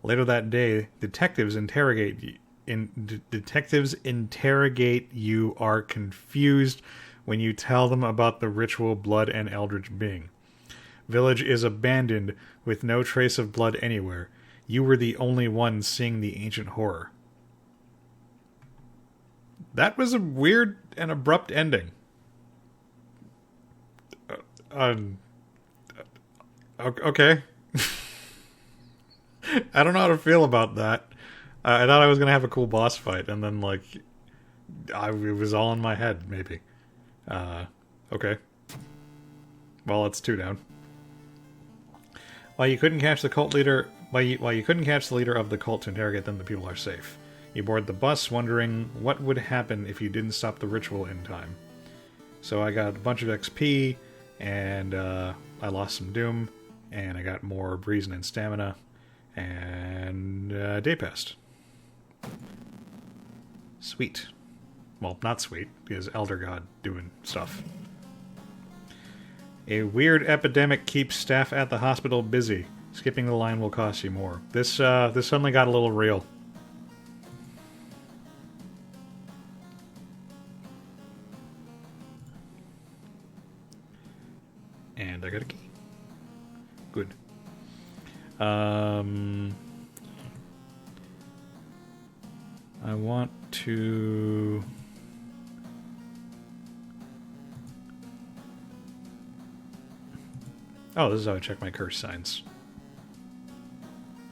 Later that day, detectives interrogate you are confused when you tell them about the ritual blood and eldritch being. Village is abandoned with no trace of blood anywhere. You were the only one seeing the ancient horror. That was a weird and abrupt ending. Okay. I don't know how to feel about that. I thought I was going to have a cool boss fight, and then, like, it was all in my head, maybe. Okay. Well, it's 2 down. While you couldn't catch the leader of the cult to interrogate them, the people are safe. You board the bus, wondering what would happen if you didn't stop the ritual in time. So I got a bunch of XP, and I lost some Doom, and I got more Reason and Stamina, and day passed. Sweet. Well, not sweet, because Elder God doing stuff. A weird epidemic keeps staff at the hospital busy. Skipping the line will cost you more. This suddenly got a little real. And I got a key. Good. I want to... Oh, this is how I check my curse signs.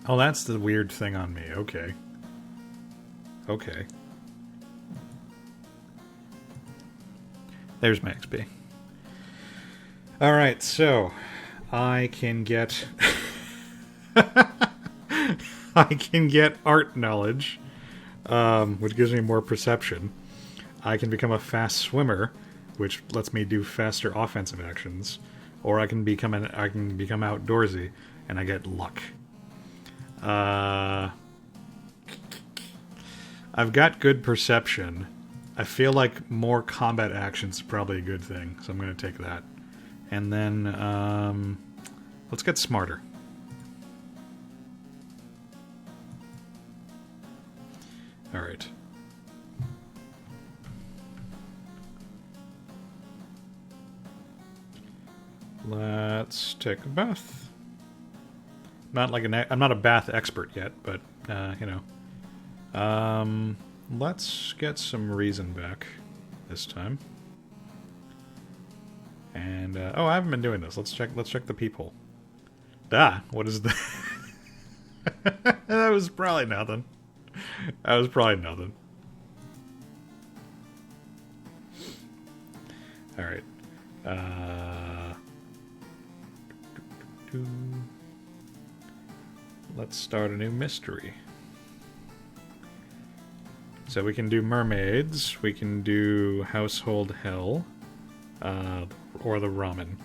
Oh, that's the weird thing on me. Okay. Okay. There's my XP. Alright, so... I can get... I can get art knowledge, which gives me more perception. I can become a fast swimmer, which lets me do faster offensive actions. Or I can become outdoorsy, and I get luck. I've got good perception. I feel like more combat actions is probably a good thing, so I'm going to take that. And then, let's get smarter. Alright. Let's take a bath. I'm not a bath expert yet, but you know. Let's get some reason back this time. And oh, I haven't been doing this. Let's check the people. What is that? That was probably nothing. That was probably nothing. All right. Let's start a new mystery. So we can do mermaids, we can do household hell, or the ramen.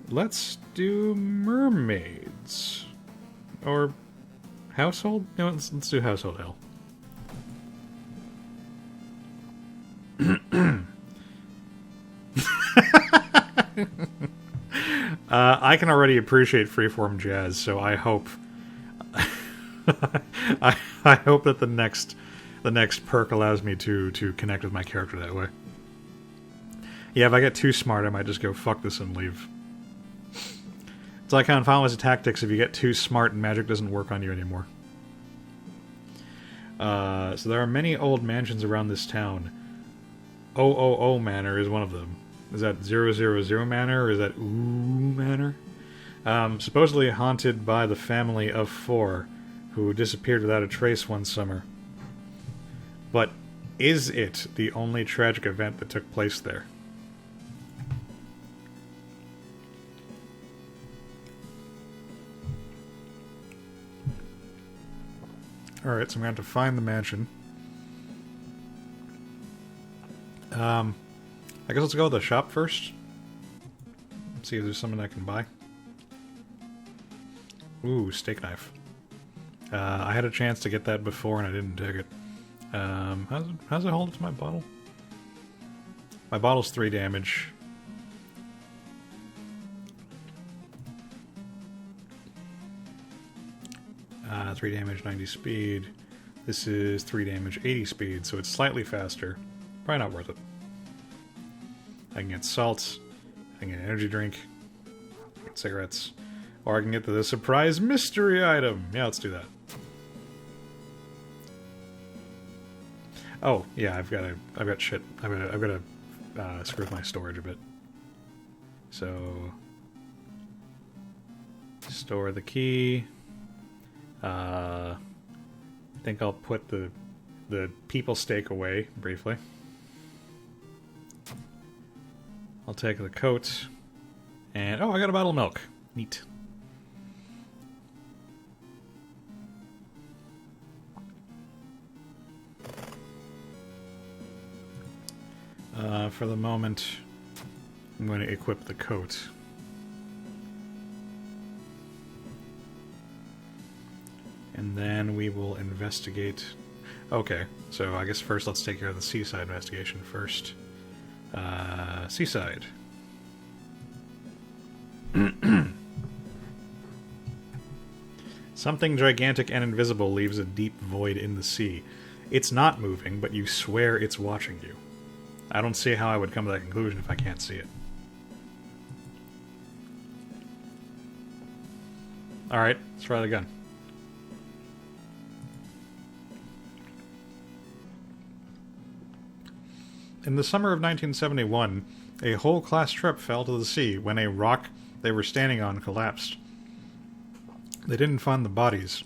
Let's do mermaids. Or household? No, let's do household hell. I can already appreciate freeform jazz, so I hope I hope that the next perk allows me to connect with my character that way. Yeah, if I get too smart, I might just go fuck this and leave. It's like how in Final Fantasy Tactics, if you get too smart, magic doesn't work on you anymore. So there are many old mansions around this town. 000 Manor is one of them. Is that 000 Manor, or is that Ooh Manor? Supposedly haunted by the family of 4, who disappeared without a trace one summer. But is it the only tragic event that took place there? Alright, so I'm going to have to find the mansion. I guess let's go to the shop first. See if there's something I can buy. Ooh, steak knife. I had a chance to get that before and I didn't take it. How's it hold to my bottle? My bottle's 3 damage. Uh, 3 damage, 90 speed. This is 3 damage, 80 speed, so it's slightly faster. Probably not worth it. I can get salt, I can get an energy drink, get cigarettes, or I can get the surprise mystery item. Yeah, let's do that. Oh, yeah, I've got shit. I've got to screw with my storage a bit. So, store the key. I think I'll put the people steak away briefly. I'll take the coat, and oh, I got a bottle of milk. Neat. For the moment, I'm going to equip the coat. And then we will investigate. Okay, so I guess first let's take care of the seaside investigation first. Seaside. Something gigantic and invisible leaves a deep void in the sea. It's not moving, but you swear it's watching you. I don't see how I would come to that conclusion if I can't see it. Alright, let's try the gun. In the summer of 1971, a whole class trip fell to the sea when a rock they were standing on collapsed. They didn't find the bodies.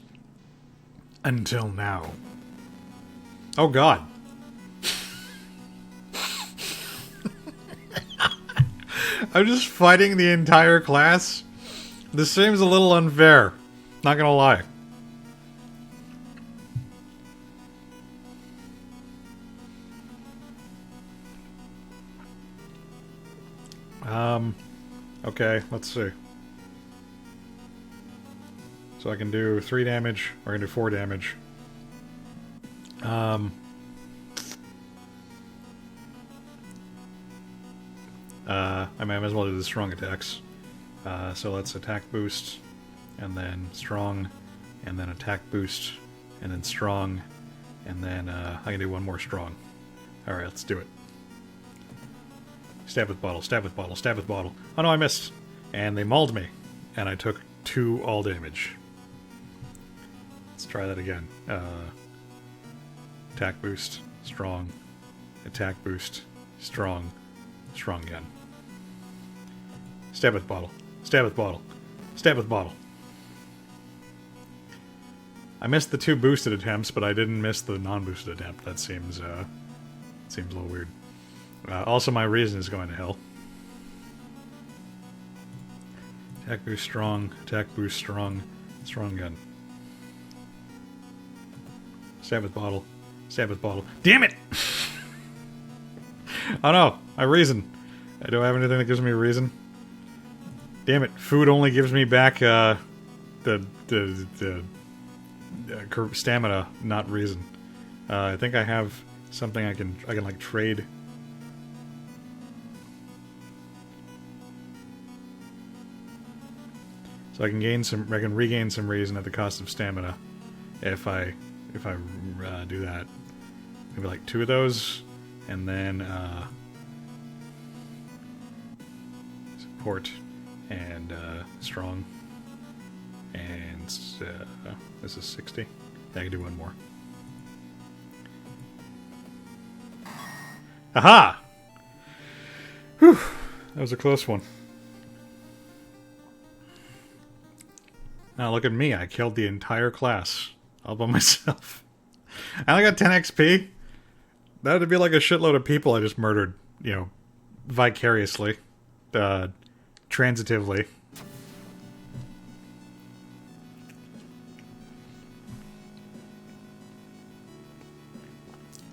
Until now. Oh god. I'm just fighting the entire class? This seems a little unfair. Not gonna lie. Okay, let's see. So I can do 3 damage, or I can do 4 damage. I might as well do the strong attacks. So let's attack boost, and then strong, and then attack boost, and then strong, and then I can do 1 more strong. Alright, let's do it. Stab with bottle, stab with bottle, stab with bottle. Oh no, I missed. And they mauled me. And I took 2 all damage. Let's try that again. Attack boost, strong. Attack boost, strong. Strong again. Stab with bottle. Stab with bottle. Stab with bottle. I missed the 2 boosted attempts, but I didn't miss the non-boosted attempt. That seems a little weird. Also, my reason is going to hell. Attack boost strong. Attack boost strong. Strong gun. Stab with bottle. Stab with bottle. Damn it! Oh no! I reason. Do I have anything that gives me a reason? Damn it! Food only gives me back the stamina, not reason. I think I have something I can like trade. So I can regain some reason at the cost of stamina if I do that. Maybe like 2 of those, and then support and strong, and this is 60. I can do 1 more. Aha! Whew, that was a close one. Now look at me, I killed the entire class all by myself. I only got 10 XP. That would be like a shitload of people I just murdered, you know, vicariously, transitively.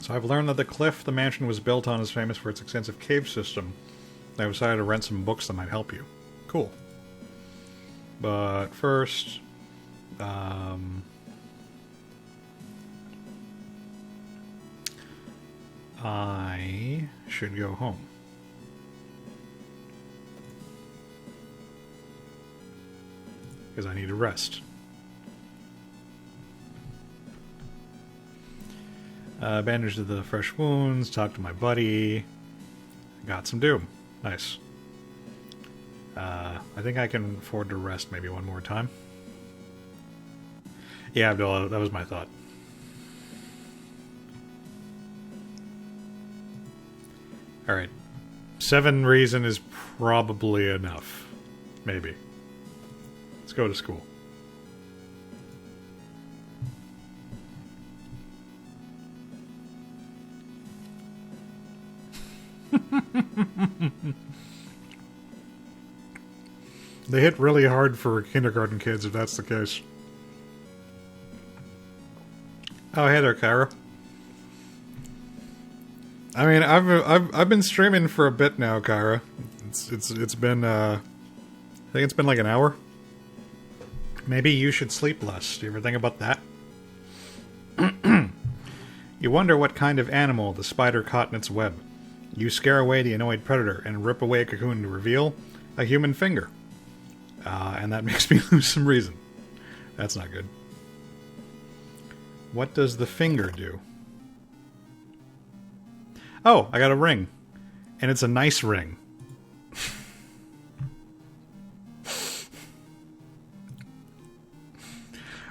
So I've learned that the cliff the mansion was built on is famous for its extensive cave system. I decided to rent some books that might help you. Cool. But first, I should go home. Because I need to rest. Bandage to the fresh wounds, talk to my buddy. Got some doom. Nice. I think I can afford to rest maybe 1 more time. Yeah, Abdullah, that was my thought. Alright. 7 reason is probably enough. Maybe. Let's go to school. They hit really hard for kindergarten kids, if that's the case. Oh, hey there, Kyra. I mean, I've been streaming for a bit now, Kyra. It's been I think it's been like an hour. Maybe you should sleep less. Do you ever think about that? You wonder what kind of animal the spider caught in its web. You scare away the annoyed predator and rip away a cocoon to reveal a human finger. And that makes me lose some reason. That's not good. What does the finger do? Oh, I got a ring. And it's a nice ring.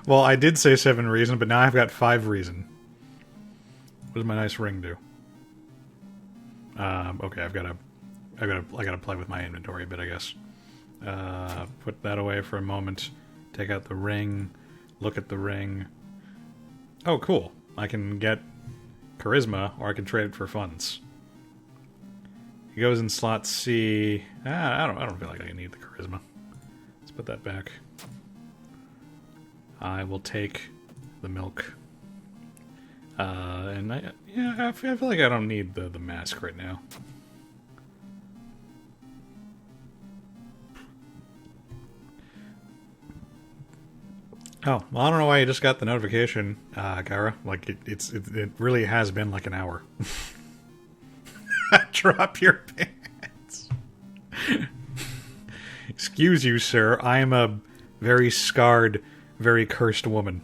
Well, I did say 7 reason, but now I've got 5 reason. What does my nice ring do? Okay, I gotta play with my inventory a bit, I guess. Put that away for a moment. Take out the ring. Look at the ring. Oh, cool. I can get charisma, or I can trade it for funds. It goes in slot C. I don't feel like I need the charisma. Let's put that back. I will take the milk. And I feel like I don't need the mask right now. Oh, well, I don't know why you just got the notification, Kyra. Like, it really has been like an hour. Drop your pants. Excuse you, sir. I am a very scarred, very cursed woman.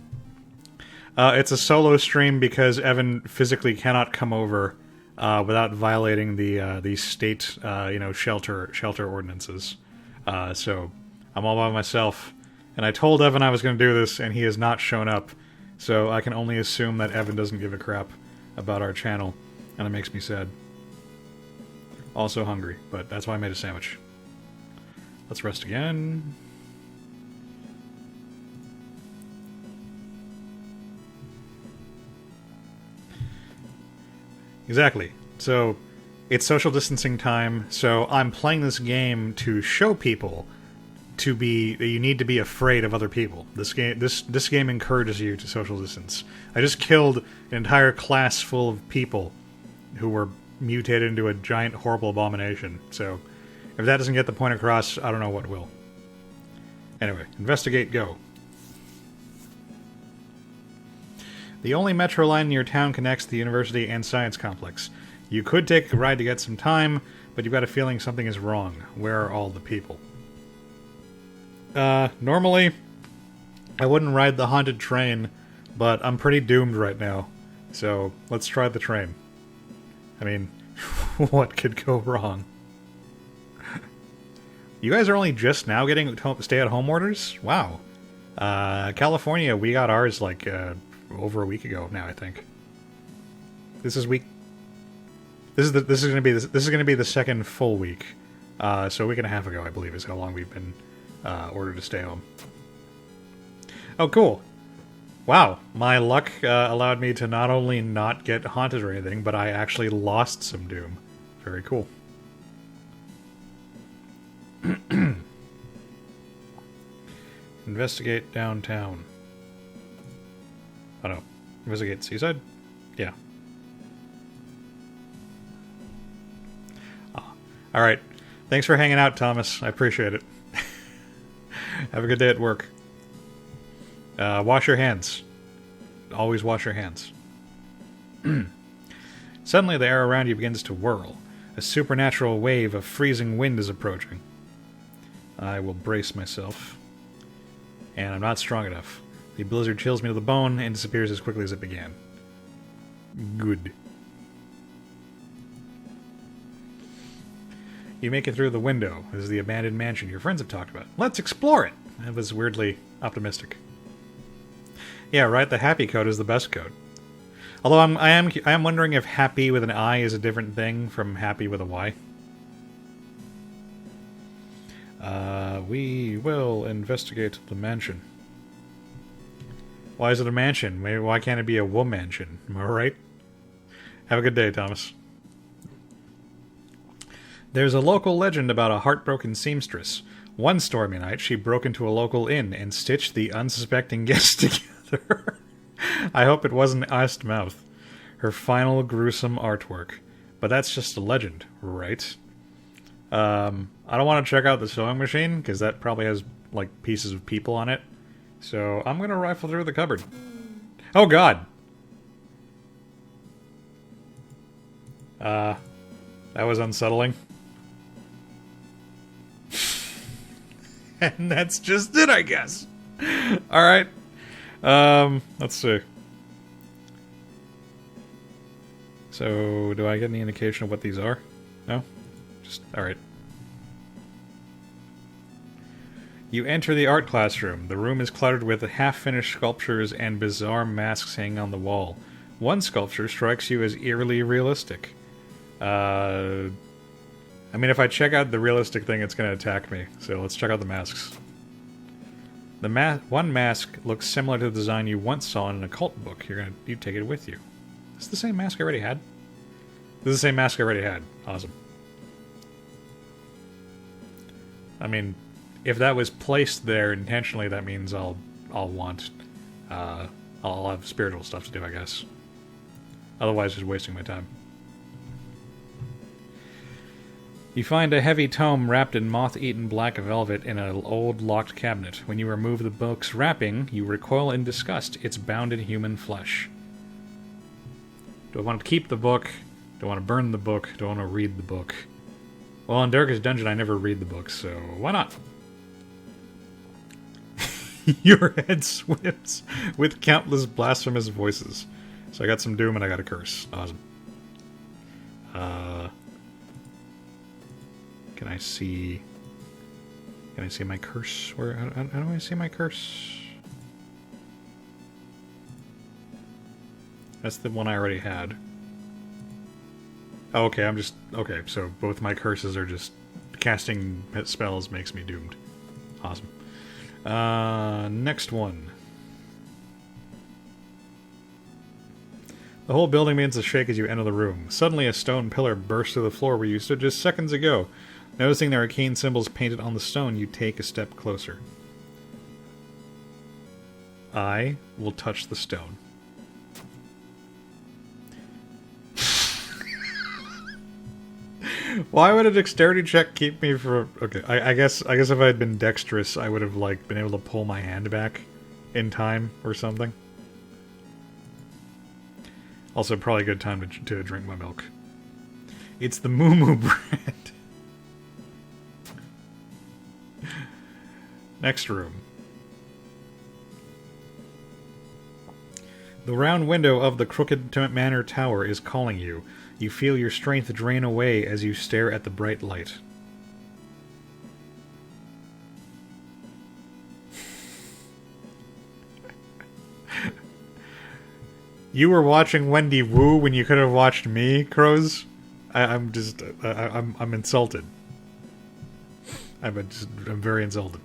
It's a solo stream because Evan physically cannot come over without violating the state, shelter ordinances. So I'm all by myself. And I told Evan I was going to do this, and he has not shown up. So I can only assume that Evan doesn't give a crap about our channel, and it makes me sad. Also hungry, but that's why I made a sandwich. Let's rest again. Exactly. So, it's social distancing time, so I'm playing this game to show people to be afraid of other people. This game encourages you to social distance. I just killed an entire class full of people who were mutated into a giant horrible abomination. So if that doesn't get the point across, I don't know what will. Anyway, investigate, go. The only metro line in your town connects the university and science complex. You could take a ride to get some time, but you've got a feeling something is wrong. Where are all the people? Normally, I wouldn't ride the haunted train, but I'm pretty doomed right now. So, let's try the train. I mean, what could go wrong? You guys are only just now getting stay-at-home orders? Wow. California, we got ours like over a week ago now, I think. This is gonna be the second full week. So a week and a half ago, I believe, is how long we've been ordered to stay home. Oh, cool. Wow, my luck allowed me to not only not get haunted or anything, but I actually lost some Doom. Very cool. Investigate downtown. Oh no. Investigate Seaside? Yeah. Alright. Thanks for hanging out, Thomas. I appreciate it. Have a good day at work. Wash your hands. Always wash your hands. Suddenly the air around you begins to whirl. A supernatural wave of freezing wind is approaching. I will brace myself. And I'm not strong enough. The blizzard chills me to the bone and disappears as quickly as it began. Good. You make it through the window. This is the abandoned mansion your friends have talked about. Let's explore it! It was weirdly optimistic. Yeah, right, the happy code is the best code. Although I am wondering if happy with an I is a different thing from happy with a Y. We will investigate the mansion. Why is it a mansion? Maybe why can't it be a womansion? Am I right? Have a good day, Thomas. There's a local legend about a heartbroken seamstress. One stormy night, she broke into a local inn and stitched the unsuspecting guests together. I hope it wasn't iced mouth. Her final gruesome artwork. But that's just a legend, right? I don't want to check out the sewing machine, because that probably has, like, pieces of people on it. So, I'm gonna rifle through the cupboard. Oh god! That was unsettling. And that's just it, I guess. Alright. Let's see. So, do I get any indication of what these are? No? Just, alright. You enter the art classroom. The room is cluttered with half-finished sculptures and bizarre masks hanging on the wall. One sculpture strikes you as eerily realistic. I mean, if I check out the realistic thing, it's going to attack me. So let's check out the masks. One mask looks similar to the design you once saw in an occult book. You take it with you. Is this the same mask I already had? This is the same mask I already had. Awesome. I mean, if that was placed there intentionally, that means I'll want, I'll have spiritual stuff to do, I guess. Otherwise, just wasting my time. You find a heavy tome wrapped in moth-eaten black velvet in an old locked cabinet. When you remove the book's wrapping, you recoil in disgust. It's bound in human flesh. Do I want to keep the book? Do I want to burn the book? Do I want to read the book? Well, in Darkest Dungeon, I never read the books, so why not? Your head swims with countless blasphemous voices. So I got some Doom and I got a curse. Awesome. Can I see my curse? Where? How do I see my curse? That's the one I already had. Oh, okay, okay, so both my curses are just casting spells makes me doomed. Awesome. Next one. The whole building begins to shake as you enter the room. Suddenly a stone pillar bursts through the floor where you stood just seconds ago. Noticing there are arcane symbols painted on the stone, you take a step closer. I will touch the stone. Why would a dexterity check keep me from... Okay, I guess if I had been dexterous, I would have, like, been able to pull my hand back in time or something. Also, probably a good time to drink my milk. It's the Moo Moo bread. Next room. The round window of the Crooked Manor Tower is calling you. You feel your strength drain away as you stare at the bright light. You were watching Wendy Wu when you could have watched me, Crows? I'm insulted. I'm very insulted.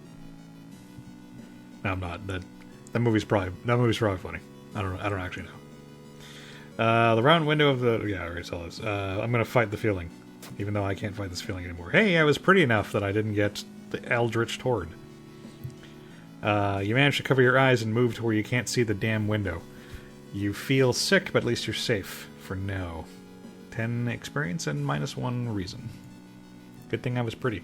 No, I'm not. That movie's probably funny. I don't actually know. The round window of the... Yeah, I already saw this. I'm gonna fight the feeling. Even though I can't fight this feeling anymore. Hey, I was pretty enough that I didn't get the Eldritch Tord. You managed to cover your eyes and move to where you can't see the damn window. You feel sick, but at least you're safe. For now. 10 experience and -1 reason. Good thing I was pretty.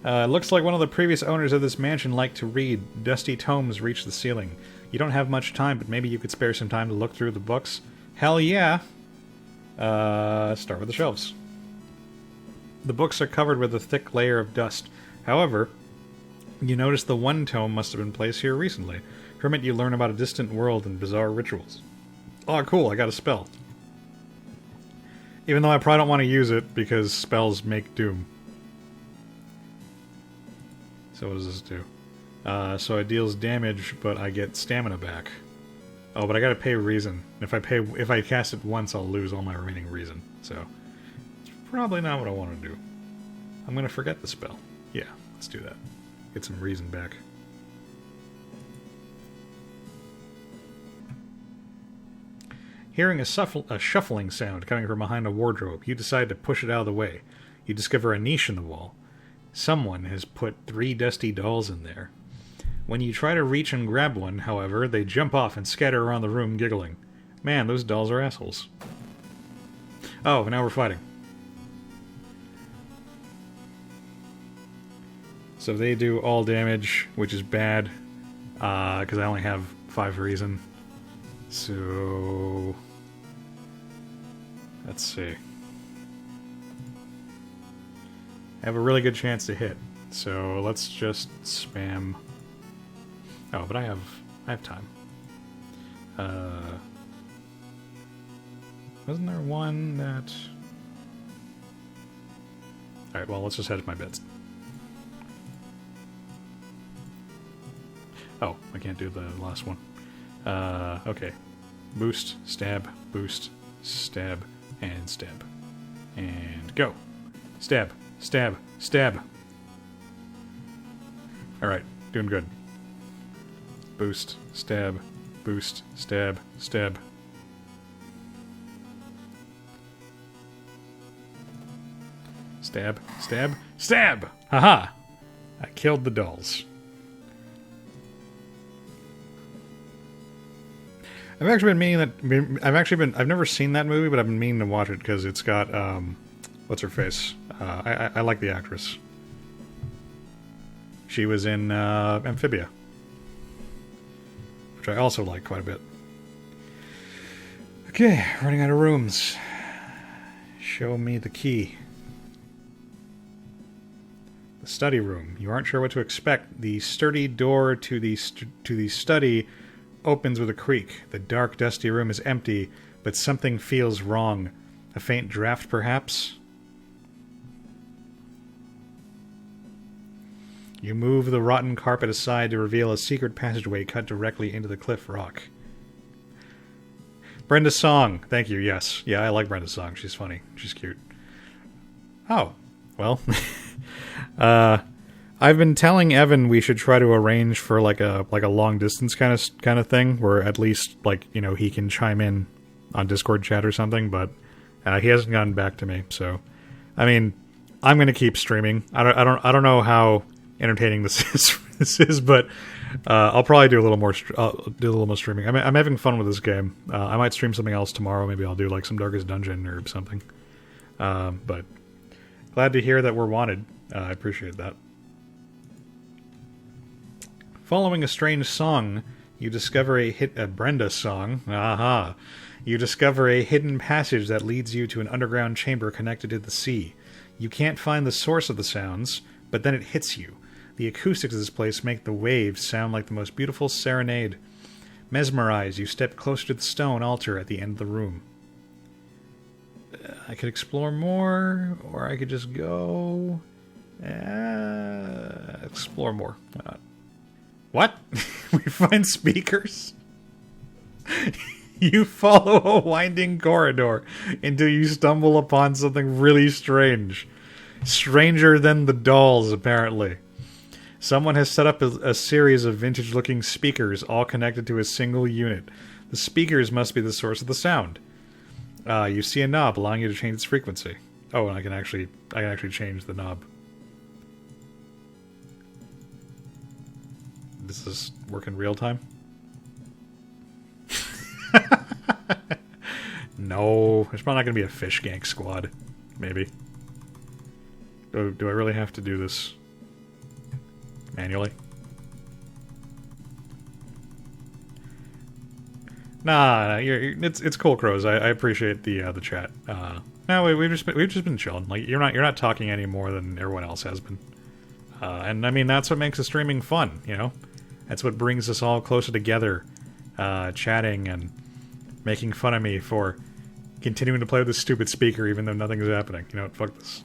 Looks like one of the previous owners of this mansion liked to read. Dusty tomes reach the ceiling. You don't have much time, but maybe you could spare some time to look through the books. Hell yeah! Start with the shelves. The books are covered with a thick layer of dust. However, you notice the one tome must have been placed here recently. From it you learn about a distant world and bizarre rituals. Oh, cool, I got a spell. Even though I probably don't want to use it, because spells make doom. So what does this do? So it deals damage, but I get stamina back. Oh, but I gotta pay reason. If I cast it once, I'll lose all my remaining reason. So it's probably not what I want to do. I'm gonna forget the spell. Yeah, let's do that. Get some reason back. Hearing a shuffling sound coming from behind a wardrobe, you decide to push it out of the way. You discover a niche in the wall. Someone has put 3 dusty dolls in there. When you try to reach and grab one, however, they jump off and scatter around the room, giggling. Man, those dolls are assholes. Oh, now we're fighting. So they do all damage, which is bad, because I only have 5 reason. So... let's see. I have a really good chance to hit, so let's just spam. Oh, but I have time. Wasn't there one that... Alright, well, let's just head to my beds. Oh, I can't do the last one. Okay. Boost, stab, and stab. And go. Stab. Stab. Stab. Alright, doing good. Boost, stab, boost, stab, stab. Stab, stab, stab! Haha! I killed the dolls. I've actually been meaning that... I've never seen that movie, but I've been meaning to watch it because it's got, what's her face? I like the actress. She was in Amphibia, which I also like quite a bit. Okay, running out of rooms. Show me the key. The study room. You aren't sure what to expect. The sturdy door to the study opens with a creak. The dark, dusty room is empty, but something feels wrong. A faint draft, perhaps? You move the rotten carpet aside to reveal a secret passageway cut directly into the cliff rock. Brenda Song. Thank you, yes. Yeah, I like Brenda Song. She's funny. She's cute. Oh. Well. I've been telling Evan we should try to arrange for like a long distance kind of thing, where at least like he can chime in on Discord chat or something. But he hasn't gotten back to me. So, I mean, I'm gonna keep streaming. I don't know how entertaining this is, but I'll probably do a little more streaming. I'm having fun with this game. I might stream something else tomorrow. Maybe I'll do like some Darkest Dungeon or something. But glad to hear that we're wanted. I appreciate that. Following a strange song, you discover a Brenda song. Aha! You discover a hidden passage that leads you to an underground chamber connected to the sea. You can't find the source of the sounds, but then it hits you. The acoustics of this place make the waves sound like the most beautiful serenade. Mesmerized, you step closer to the stone altar at the end of the room. I could explore more, or I could just go... explore more. Why not? What? We find speakers? You follow a winding corridor until you stumble upon something really strange. Stranger than the dolls, apparently. Someone has set up a series of vintage-looking speakers, all connected to a single unit. The speakers must be the source of the sound. You see a knob allowing you to change its frequency. Oh, and I can actually change the knob. Does this work in real time? No, there's probably not going to be a fish gank squad. Maybe. Do I really have to do this manually? Nah, it's cool, Crows. I appreciate the chat. No, we've just been chilling. Like you're not talking any more than everyone else has been. And I mean that's what makes the streaming fun, That's what brings us all closer together, chatting and making fun of me for continuing to play with this stupid speaker even though nothing is happening. You know what? Fuck this.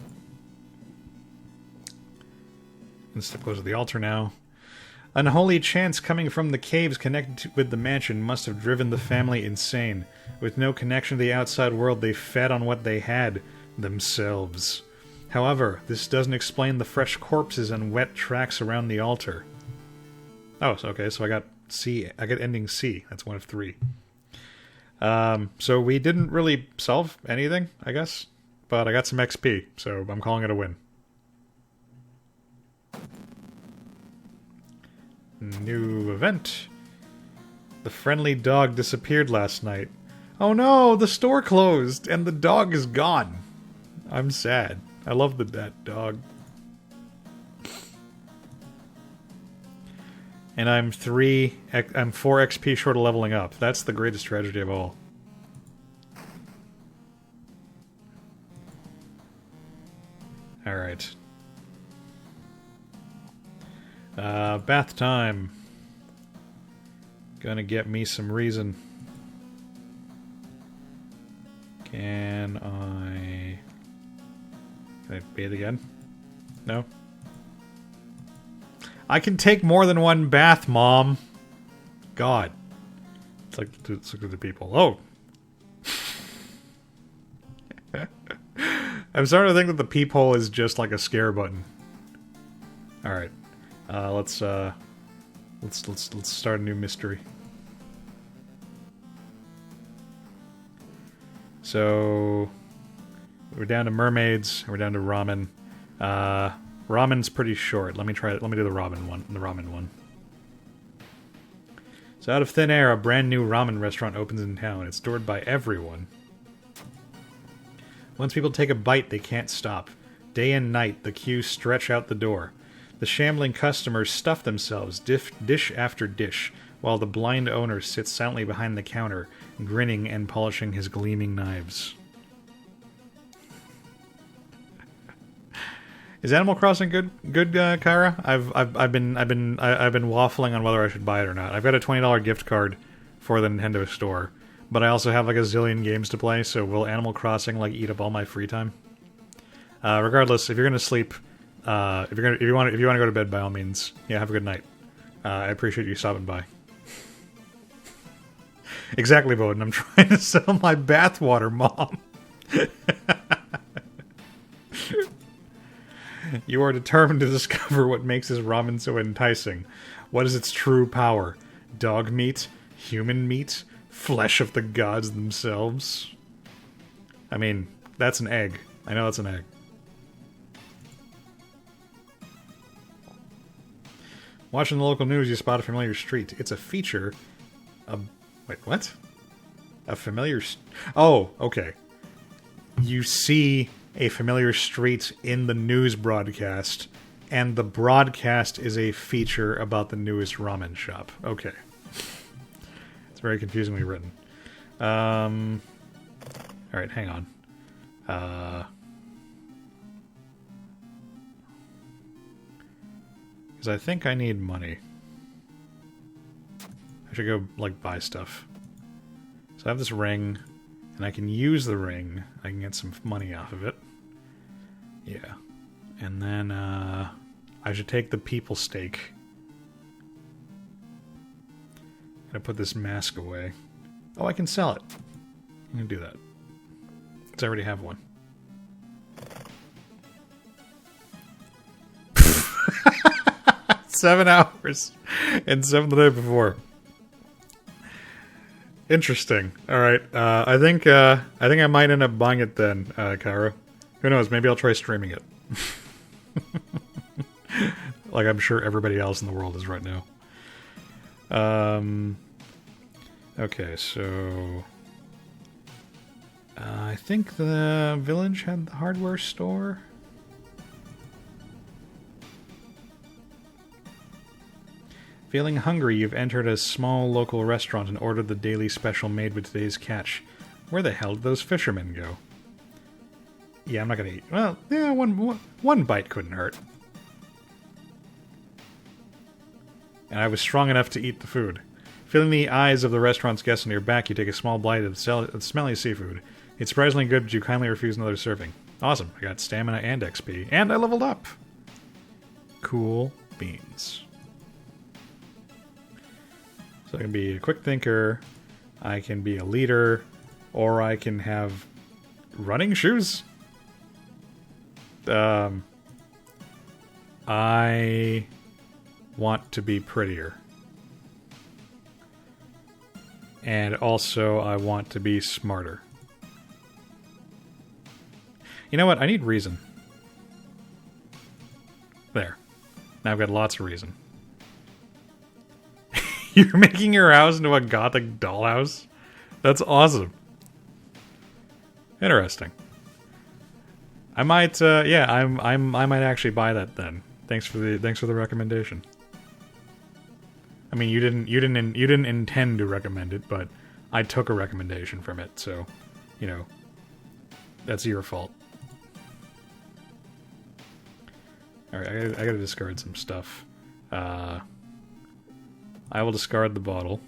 Let's step closer to the altar now. Unholy chants coming from the caves connected with the mansion must have driven the family insane. With no connection to the outside world, they fed on what they had, themselves. However, this doesn't explain the fresh corpses and wet tracks around the altar. Oh, okay, so I got C. I got ending C. That's one of 3. So we didn't really solve anything, I guess. But I got some XP, so I'm calling it a win. New event. The friendly dog disappeared last night. Oh no, the store closed, and the dog is gone. I'm sad. I love that dog. And I'm 4 XP short of leveling up. That's the greatest tragedy of all. Alright. Bath time. Gonna get me some reason. Can I bathe again? No? I can take more than one bath, Mom. God. Let's look at the people. Oh! I'm starting to think that the peephole is just like a scare button. Alright. Let's start a new mystery. So we're down to mermaids, we're down to ramen. Ramen's pretty short. Let me do the ramen one. So out of thin air, a brand new ramen restaurant opens in town. It's adored by everyone. Once people take a bite, they can't stop. Day and night, the queues stretch out the door. The shambling customers stuff themselves, dish after dish, while the blind owner sits silently behind the counter, grinning and polishing his gleaming knives. Is Animal Crossing good, Kyra? I've been waffling on whether I should buy it or not. I've got a $20 gift card for the Nintendo store, but I also have like a zillion games to play. So will Animal Crossing like eat up all my free time? Regardless, if you're gonna sleep, if you want to go to bed, by all means, yeah, have a good night. I appreciate you stopping by. Exactly, Bowden. I'm trying to sell my bathwater, Mom. You are determined to discover what makes this ramen so enticing. What is its true power? Dog meat? Human meat? Flesh of the gods themselves? I mean, that's an egg. I know that's an egg. Watching the local news, you spot a familiar street. It's a feature. Wait, what? A familiar... Oh, okay. You see a familiar street in the news broadcast, and the broadcast is a feature about the newest ramen shop. Okay. It's very confusingly written. Alright, hang on. Because I think I need money. I should go, like, buy stuff. So I have this ring, and I can use the ring. I can get some money off of it. Yeah. And then, I should take the people steak. Gotta put this mask away. Oh, I can sell it. I'm gonna do that. Because I already have one. $7 hours. And 7 the day before. Interesting. Alright, I think I might end up buying it then, Kyra. Who knows, maybe I'll try streaming it. Like I'm sure everybody else in the world is right now. Okay, so... I think the village had the hardware store. Feeling hungry, you've entered a small local restaurant and ordered the daily special made with today's catch. Where the hell did those fishermen go? Yeah, I'm not gonna eat. Well, yeah, one bite couldn't hurt. And I was strong enough to eat the food. Feeling the eyes of the restaurant's guests on your back, you take a small bite of smelly seafood. It's surprisingly good, but you kindly refuse another serving. Awesome, I got stamina and XP, and I leveled up! Cool beans. So I can be a quick thinker, I can be a leader, or I can have running shoes? I want to be prettier. And also, I want to be smarter. You know what? I need reason. There. Now I've got lots of reason. You're making your house into a gothic dollhouse? That's awesome. Interesting. I might, yeah, I might actually buy that then. Thanks for the recommendation. I mean, you didn't intend to recommend it, but I took a recommendation from it, so, you know, that's your fault. Alright, I gotta discard some stuff. I will discard the bottle.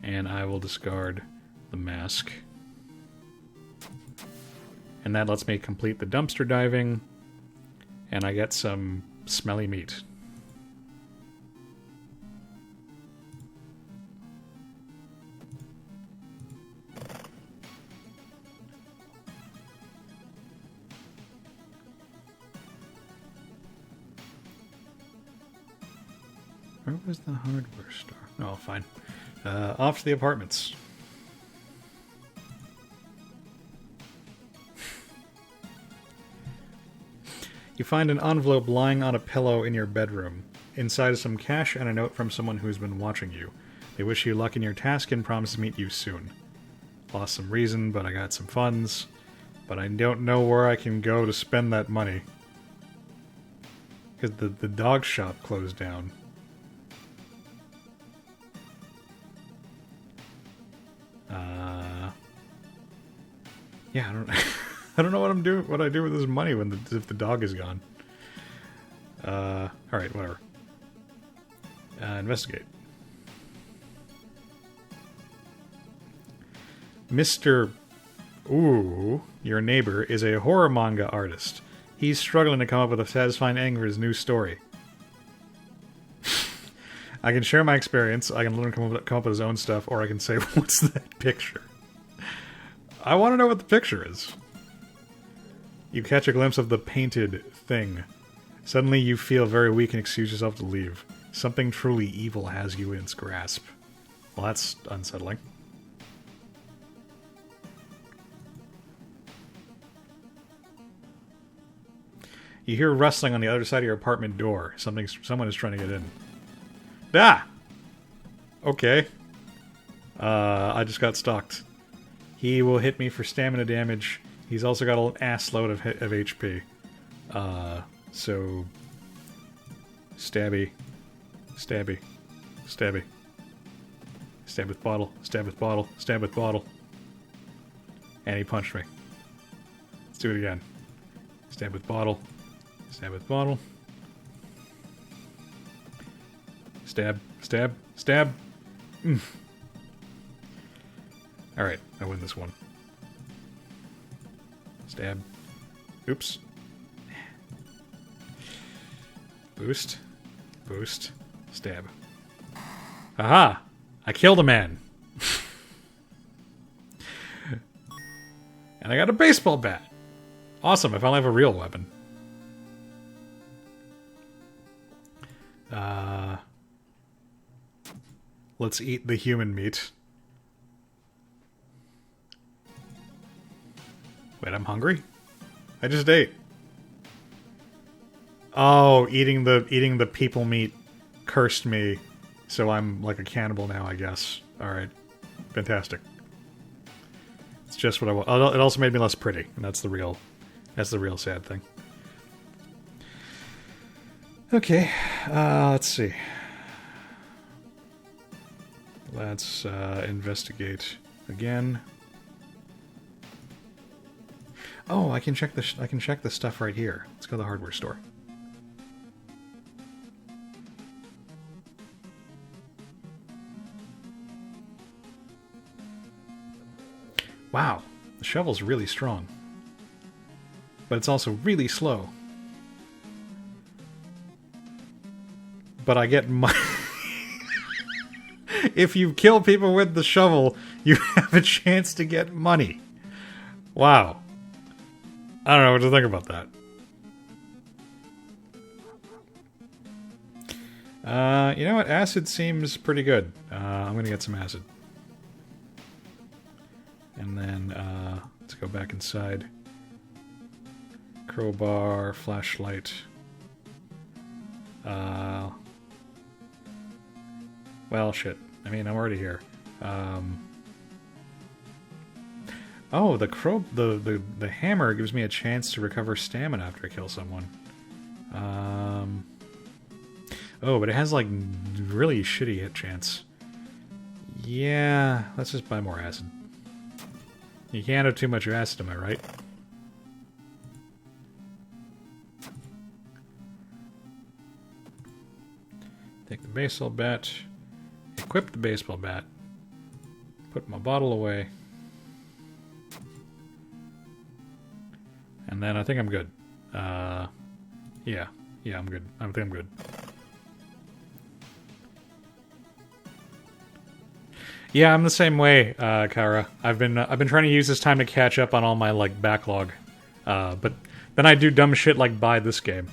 And I will discard the mask. And that lets me complete the dumpster diving. And I get some smelly meat. Where was the hardware store? Oh, fine. Off to the apartments. You find an envelope lying on a pillow in your bedroom. Inside is some cash and a note from someone who's been watching you. They wish you luck in your task and promise to meet you soon. Lost some reason, but I got some funds. But I don't know where I can go to spend that money. Because the dog shop closed down. Yeah, I don't I don't know what I'm doing. What I do with this money if the dog is gone. All right, whatever. Investigate. Mr. Ooh, your neighbor is a horror manga artist. He's struggling to come up with a satisfying ending for his new story. I can share my experience. I can let him come up with his own stuff, or I can say, "What's that picture?" I want to know what the picture is. You catch a glimpse of the painted thing. Suddenly you feel very weak and excuse yourself to leave. Something truly evil has you in its grasp. Well, that's unsettling. You hear rustling on the other side of your apartment door. Someone is trying to get in. Ah! Okay. I just got stalked. He will hit me for stamina damage. He's also got an ass load of HP. So... Stabby. Stabby. Stabby. Stab with bottle. Stab with bottle. Stab with bottle. And he punched me. Let's do it again. Stab with bottle. Stab with bottle. Stab. Stab. Stab. Alright, I win this one. Stab. Oops. Boost. Boost. Stab. Aha! I killed a man! And I got a baseball bat! Awesome, I finally have a real weapon. Let's eat the human meat. Wait, I'm hungry? I just ate. Oh, eating the people meat cursed me, so I'm like a cannibal now, I guess. Alright. Fantastic. It's just what I want. It also made me less pretty, and that's the real sad thing. Okay, let's see. Let's investigate again. Oh, I can check the stuff right here. Let's go to the hardware store. Wow, the shovel's really strong. But it's also really slow. But I get money. If you kill people with the shovel, you have a chance to get money. Wow. I don't know what to think about that. You know what? Acid seems pretty good. I'm gonna get some acid. And then, let's go back inside. Crowbar, flashlight. Well, shit. I mean, I'm already here. Oh, the hammer gives me a chance to recover stamina after I kill someone. Oh, but it has, like, really shitty hit chance. Yeah, let's just buy more acid. You can't have too much acid, am I right? Take the baseball bat. Equip the baseball bat. Put my bottle away. And then I think I'm good. Yeah. Yeah, I'm good. I think I'm good. Yeah, I'm the same way, Kara. I've been trying to use this time to catch up on all my, like, backlog. But then I do dumb shit like buy this game.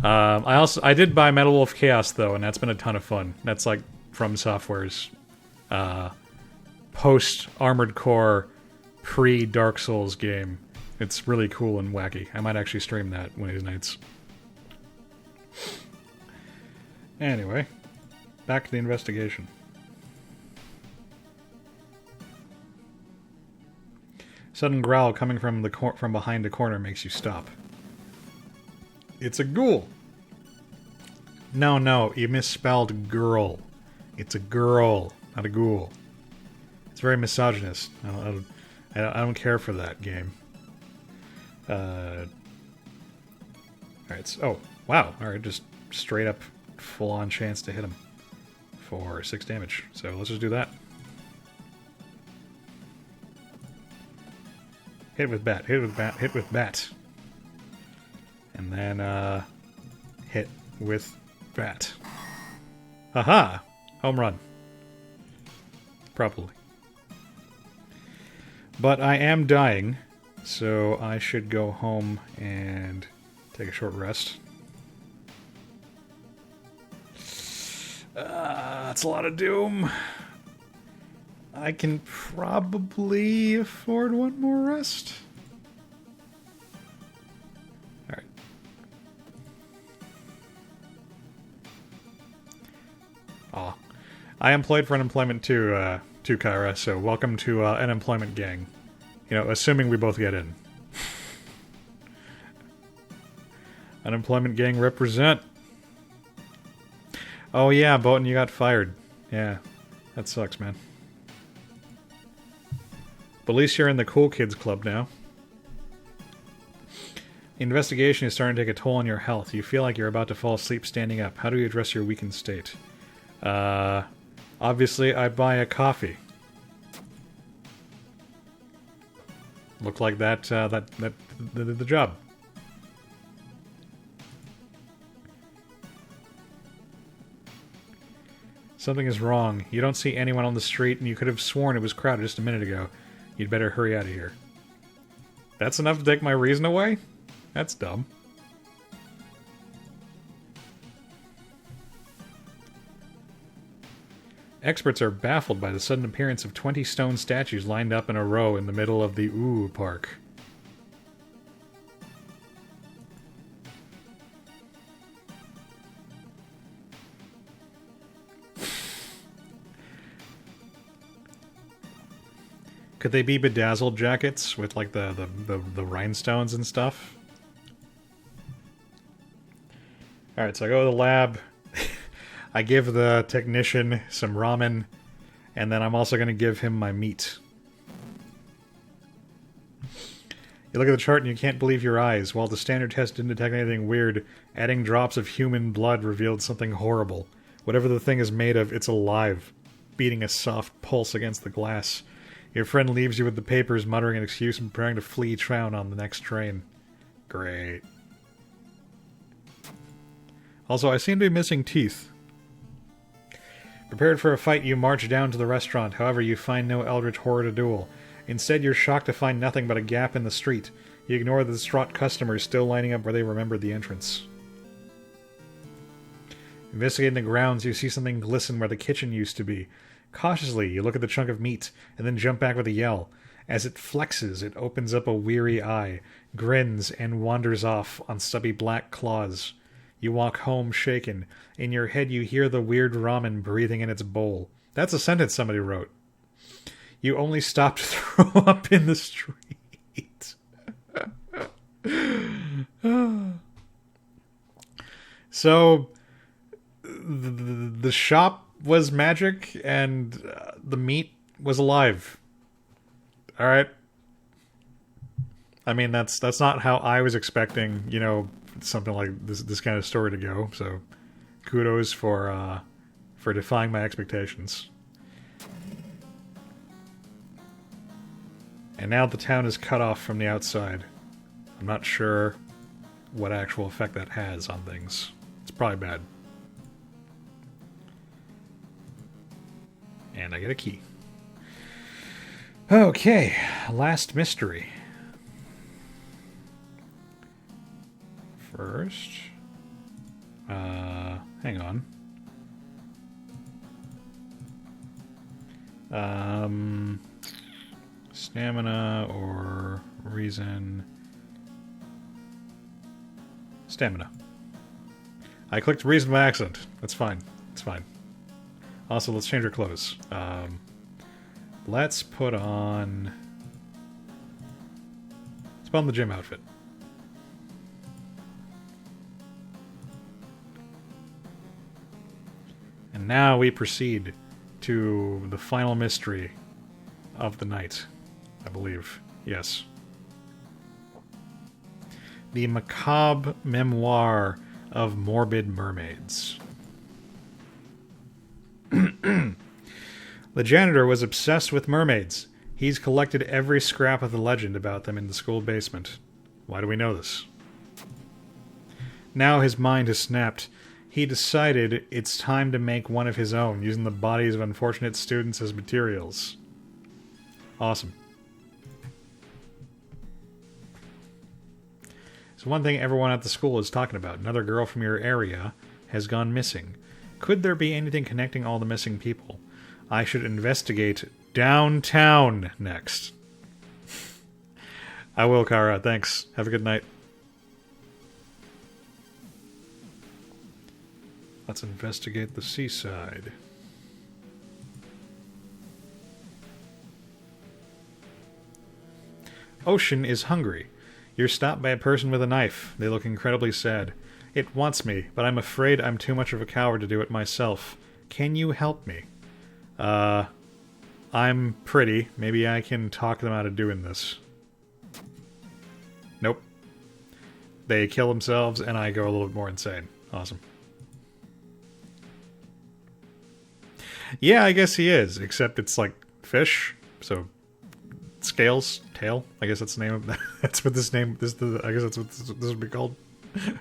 I did buy Metal Wolf Chaos, though, and that's been a ton of fun. That's, like, From Software's post-Armored Core, pre-Dark Souls game. It's really cool and wacky. I might actually stream that one of these nights. Anyway, back to the investigation. Sudden growl coming from behind the corner makes you stop. It's a ghoul! No, you misspelled girl. It's a girl, not a ghoul. It's very misogynist. I don't care for that game. Alright, oh, wow. Alright, just straight up full-on chance to hit him for 6 damage. So let's just do that. Hit with bat, hit with bat, hit with bat. And then, hit with bat. Haha! Home run. Probably. But I am dying, so I should go home and take a short rest. That's a lot of doom. I can probably afford one more rest. Alright. Aw. I employed for unemployment too, Kyra, so welcome to unemployment gang. You know, assuming we both get in. Unemployment gang represent. Oh yeah, Boaton, you got fired. Yeah, that sucks, man. But at least you're in the cool kids club now. The investigation is starting to take a toll on your health. You feel like you're about to fall asleep standing up. How do you address your weakened state? Obviously, I buy a coffee. Looked like that did the job. Something is wrong. You don't see anyone on the street, and you could have sworn it was crowded just a minute ago. You'd better hurry out of here. That's enough to take my reason away? That's dumb. Experts are baffled by the sudden appearance of 20 stone statues lined up in a row in the middle of the Ooh Park. Could they be bedazzled jackets with like the rhinestones and stuff? Alright, so I go to the lab. I give the technician some ramen, and then I'm also going to give him my meat. You look at the chart and you can't believe your eyes. While the standard test didn't detect anything weird, adding drops of human blood revealed something horrible. Whatever the thing is made of, it's alive, beating a soft pulse against the glass. Your friend leaves you with the papers, muttering an excuse and preparing to flee town on the next train. Great. Also, I seem to be missing teeth. Prepared for a fight, you march down to the restaurant. However, you find no eldritch horror to duel. Instead, you're shocked to find nothing but a gap in the street. You ignore the distraught customers still lining up where they remembered the entrance. Investigating the grounds, you see something glisten where the kitchen used to be. Cautiously, you look at the chunk of meat, and then jump back with a yell. As it flexes, it opens up a weary eye, grins, and wanders off on stubby black claws. You walk home shaken. In your head, you hear the weird ramen breathing in its bowl. That's a sentence somebody wrote. You only stop to throw up in the street. So, the shop was magic, and the meat was alive. Alright? I mean, that's not how I was expecting, you know, something like this kind of story to go, so kudos for defying my expectations. And now the town is cut off from the outside. I'm not sure what actual effect that has on things. It's probably bad. And I get a key. Okay, last mystery. First, hang on. Stamina or reason. Stamina. I clicked reason by accident. That's fine. It's fine. Also, let's change our clothes. Let's put on the gym outfit. And now we proceed to the final mystery of the night, I believe. Yes. The macabre memoir of morbid mermaids. The janitor was obsessed with mermaids. He's collected every scrap of the legend about them in the school basement. Why do we know this? Now his mind has snapped. He decided it's time to make one of his own, using the bodies of unfortunate students as materials. Awesome. It's one thing everyone at the school is talking about. Another girl from your area has gone missing. Could there be anything connecting all the missing people? I should investigate downtown next. I will, Kara. Thanks. Have a good night. Let's investigate the seaside. Ocean is hungry. You're stopped by a person with a knife. They look incredibly sad. It wants me, but I'm afraid I'm too much of a coward to do it myself. Can you help me? I'm pretty. Maybe I can talk them out of doing this. Nope. They kill themselves, and I go a little bit more insane. Awesome. Yeah, I guess he is, except it's like fish, so scales, tail. I guess that's the name of that. That's what this name. I guess that's what this would be called. You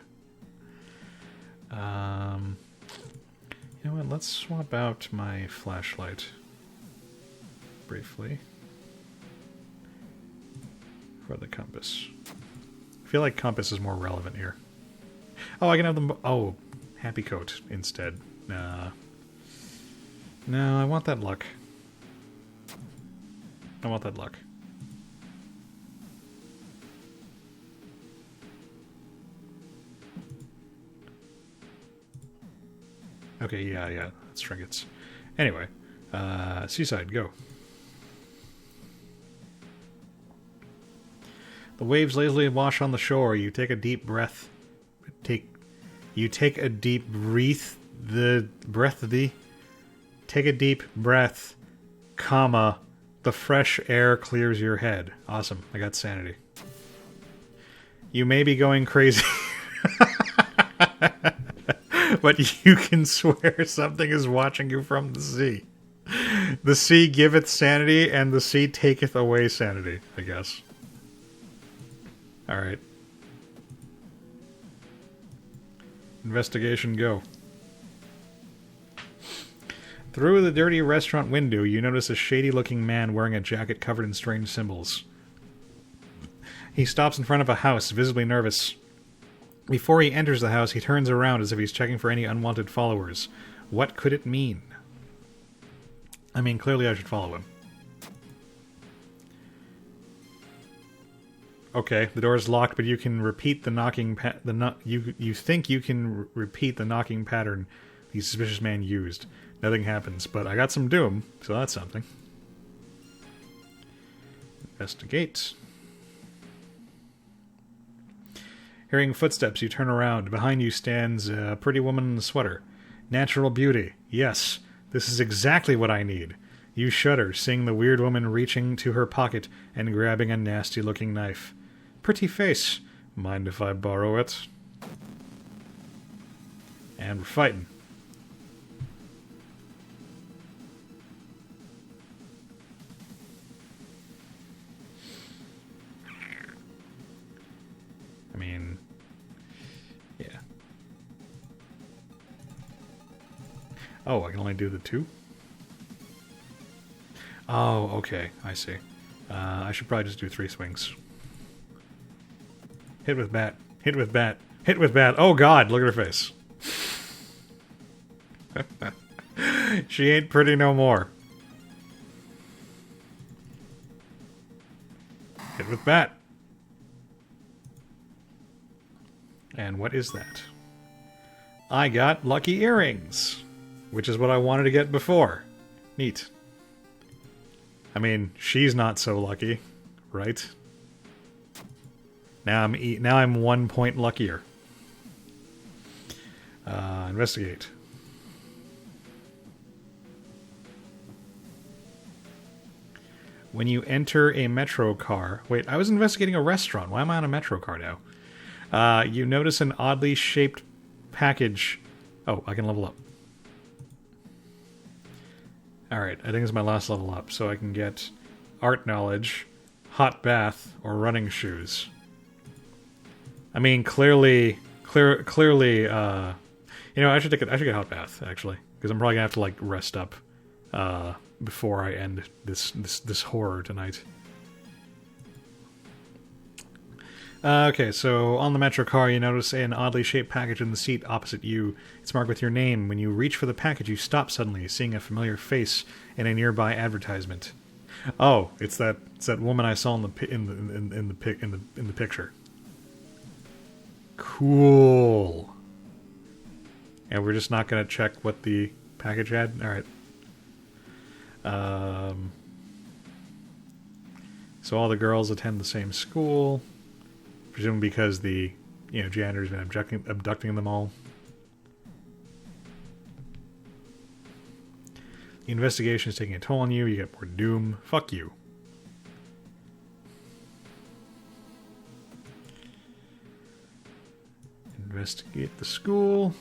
know what? Let's swap out my flashlight briefly for the compass. I feel like compass is more relevant here. Oh, I can have them. Oh, happy coat instead. No, I want that luck. I want that luck. Okay, yeah, that's trinkets. Anyway, seaside, go. The waves lazily wash on the shore. You take a deep breath. You take a deep breath. Take a deep breath, comma, the fresh air clears your head. Awesome, I got sanity. You may be going crazy. But you can swear something is watching you from the sea. The sea giveth sanity, and the sea taketh away sanity, I guess. Alright. Investigation, go. Through the dirty restaurant window, you notice a shady-looking man wearing a jacket covered in strange symbols. He stops in front of a house, visibly nervous. Before he enters the house, he turns around as if he's checking for any unwanted followers. What could it mean? I mean, clearly I should follow him. Okay, the door is locked, but you can repeat the knocking you think you can repeat the knocking pattern the suspicious man used. Nothing happens, but I got some doom, so that's something. Investigate. Hearing footsteps, you turn around. Behind you stands a pretty woman in a sweater. Natural beauty. Yes, this is exactly what I need. You shudder, seeing the weird woman reaching to her pocket and grabbing a nasty-looking knife. Pretty face. Mind if I borrow it? And we're fighting. I mean, yeah. Oh, I can only do the two? Oh, okay, I see. I should probably just do 3 swings. Hit with bat. Hit with bat. Hit with bat. Oh god, look at her face. She ain't pretty no more. Hit with bat. And what is that? I got lucky earrings, which is what I wanted to get before. Neat. I mean, she's not so lucky, right? Now I'm 1 point luckier. Investigate. When you enter a metro car... Wait, I was investigating a restaurant. Why am I on a metro car now? You notice an oddly shaped package. Oh, I can level up. Alright, I think it's my last level up, so I can get art knowledge, hot bath, or running shoes. I mean, clearly, you know, I should get hot bath, actually, because I'm probably gonna have to, like, rest up, before I end this horror tonight. Okay, so on the Metro car, you notice an oddly shaped package in the seat opposite you. It's marked with your name. When you reach for the package, you stop suddenly, seeing a familiar face in a nearby advertisement. Oh, it's that woman I saw in the picture. Cool. And we're just not going to check what the package had. All right. So all the girls attend the same school. Presumably because the janitor's been abducting them all. The investigation is taking a toll on you. You get more doom. Fuck you. Investigate the school.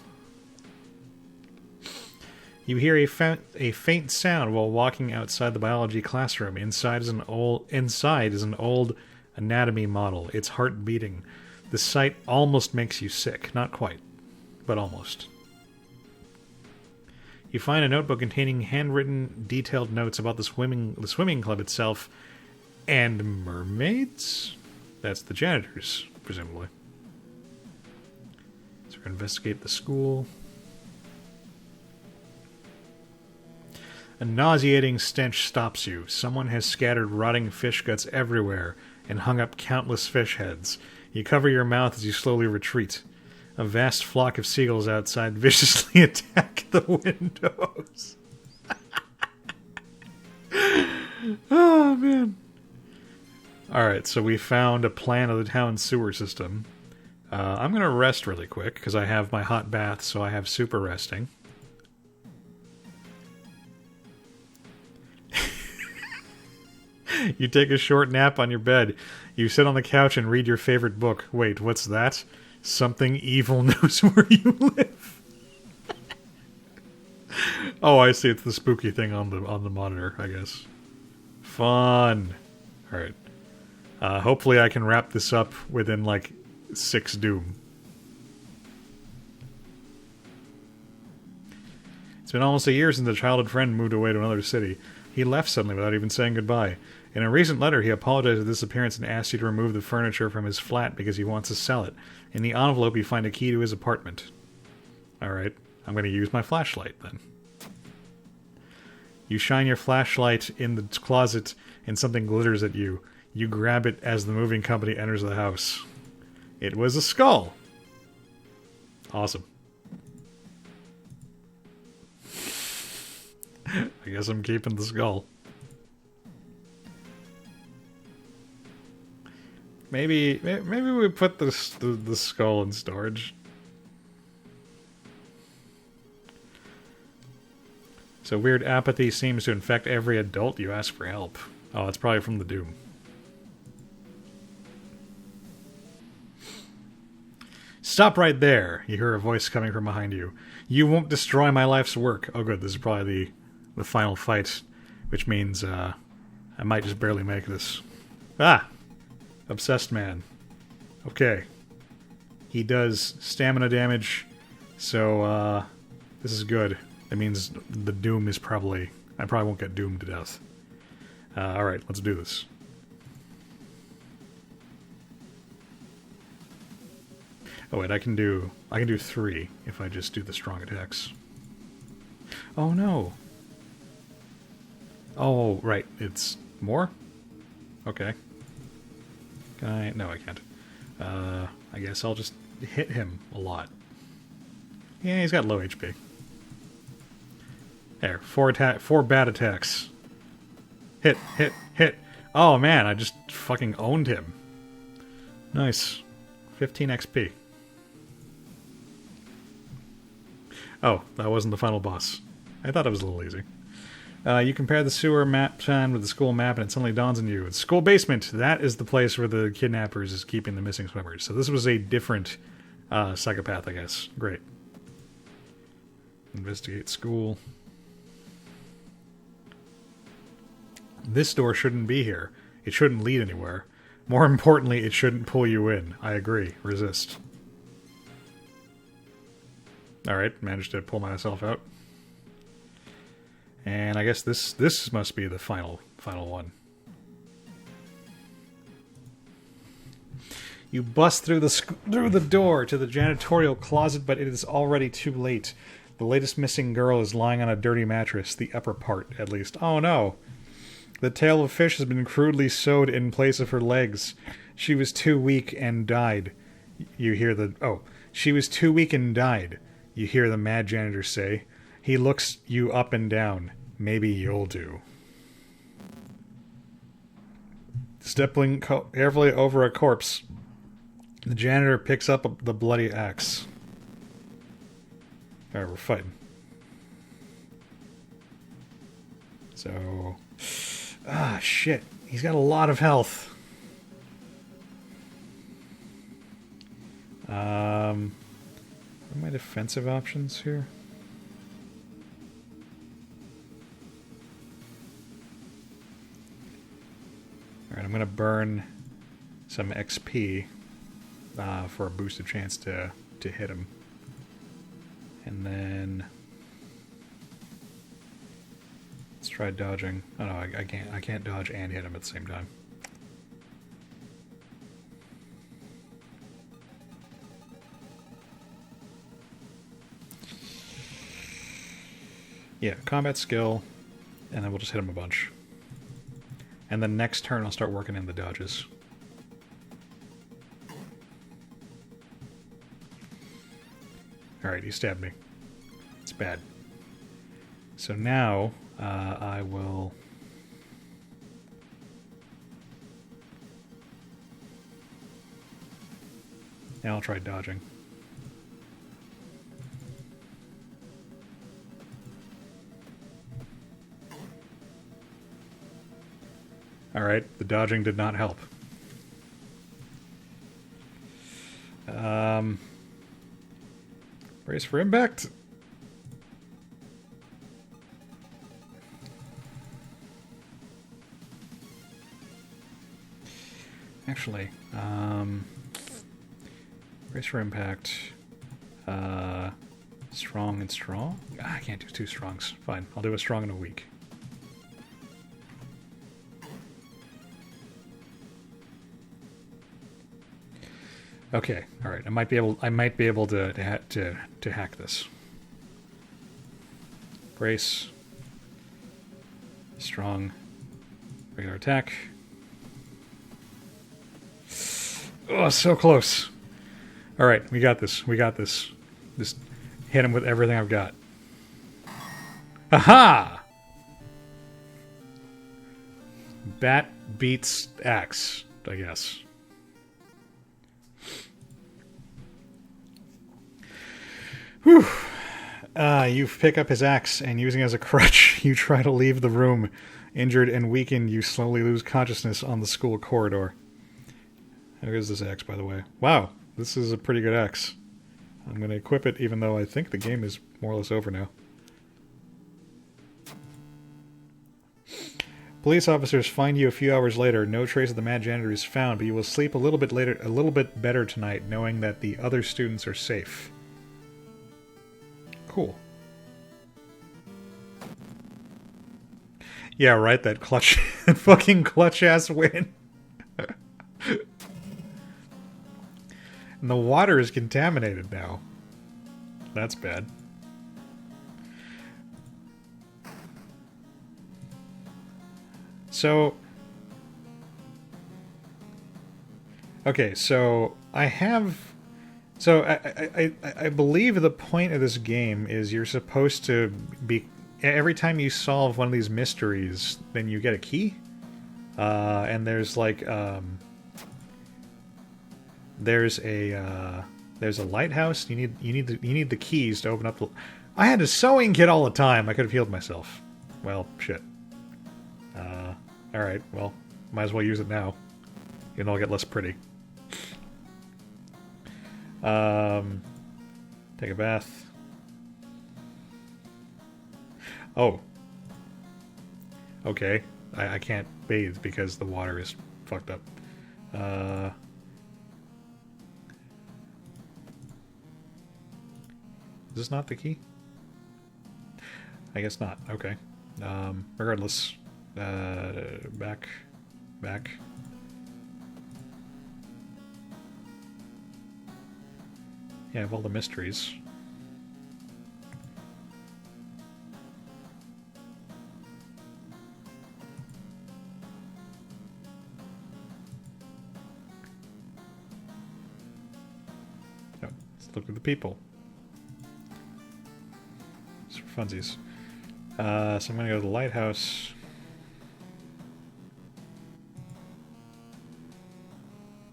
You hear a faint sound while walking outside the biology classroom. Inside is an old anatomy model, its heart beating. The sight almost makes you sick. Not quite, but almost. You find a notebook containing handwritten, detailed notes about the swimming club itself and mermaids? That's the janitors, presumably. So we're going to investigate the school. A nauseating stench stops you. Someone has scattered rotting fish guts everywhere and hung up countless fish heads. You cover your mouth as you slowly retreat. A vast flock of seagulls outside viciously attack the windows. Oh, man. Alright, so we found a plan of the town sewer system. I'm going to rest really quick, because I have my hot bath, so I have super resting. You take a short nap on your bed. You sit on the couch and read your favorite book. Wait, what's that? Something evil knows where you live. Oh, I see. It's the spooky thing on the monitor, I guess. Fun. Alright. Hopefully I can wrap this up within, like, 6 doom. It's been almost a year since a childhood friend moved away to another city. He left suddenly without even saying goodbye. In a recent letter, he apologized for this disappearance and asked you to remove the furniture from his flat because he wants to sell it. In the envelope, you find a key to his apartment. Alright, I'm going to use my flashlight, then. You shine your flashlight in the closet, and something glitters at you. You grab it as the moving company enters the house. It was a skull! Awesome. I guess I'm keeping the skull. Maybe we put the skull in storage. So weird apathy seems to infect every adult you ask for help. Oh, it's probably from the Doom. Stop right there! You hear a voice coming from behind you. You won't destroy my life's work. Oh good, this is probably the final fight, which means I might just barely make this. Ah! Obsessed man. Okay. He does stamina damage, so this is good. That means the doom is probably... I probably won't get doomed to death. Alright, let's do this. Oh wait, I can do 3 if I just do the strong attacks. Oh no! Oh, right, it's more? Okay. Can I? No, I can't. I guess I'll just hit him a lot. Yeah, he's got low HP. There, 4 bad attacks. Hit, hit, hit. Oh man, I just fucking owned him. Nice. 15 XP. Oh, that wasn't the final boss. I thought it was a little easy. You compare the sewer map plan with the school map, and it suddenly dawns on you. It's school basement! That is the place where the kidnappers is keeping the missing swimmers. So this was a different psychopath, I guess. Great. Investigate school. This door shouldn't be here. It shouldn't lead anywhere. More importantly, it shouldn't pull you in. I agree. Resist. Alright, managed to pull myself out. And I guess this must be the final one. You bust through the door to the janitorial closet, but it is already too late. The latest missing girl is lying on a dirty mattress, the upper part, at least. Oh no! The tail of a fish has been crudely sewed in place of her legs. She was too weak and died. You hear the... Oh. She was too weak and died, you hear the mad janitor say. He looks you up and down. Maybe you'll do. Stepping carefully over a corpse, the janitor picks up the bloody axe. Alright, we're fighting. So... Ah, shit. He's got a lot of health. What are my defensive options here? Alright, I'm going to burn some XP for a boosted chance to hit him. And then... Let's try dodging. Oh no, I can't dodge and hit him at the same time. Yeah, combat skill, and then we'll just hit him a bunch. And then next turn I'll start working in the dodges. Alright, he stabbed me. It's bad. So now, I will... Now I'll try dodging. Alright, the dodging did not help. Brace for impact. Actually, brace for impact. Strong and strong? I can't do two strongs. Fine, I'll do a strong and a weak. Okay, all right. I might be able to hack this. Brace. Strong. Regular attack. Oh, so close. All right, we got this. We got this. Just hit him with everything I've got. Aha! Bat beats axe, I guess. Whew. You pick up his axe, and using it as a crutch, you try to leave the room. Injured and weakened, you slowly lose consciousness on the school corridor. How is this axe, by the way? Wow, this is a pretty good axe. I'm going to equip it, even though I think the game is more or less over now. Police officers find you a few hours later. No trace of the mad janitor is found, but you will sleep a little bit better tonight, knowing that the other students are safe. Cool. Yeah, right, that clutch... fucking clutch-ass win. And the water is contaminated now. That's bad. So... Okay, so I have... So, I believe the point of this game is you're supposed to be... Every time you solve one of these mysteries, then you get a key? And there's like, there's a lighthouse. You need the keys to open up the... I had a sewing kit all the time! I could have healed myself. Well, shit. Alright, well, might as well use it now. You know, I'll get less pretty. Take a bath. Oh. Okay. I can't bathe because the water is fucked up. Is this not the key? I guess not. Okay. Regardless. Back. Yeah, of all the mysteries. Oh, let's look at the people. It's for funsies. So I'm gonna go to the lighthouse.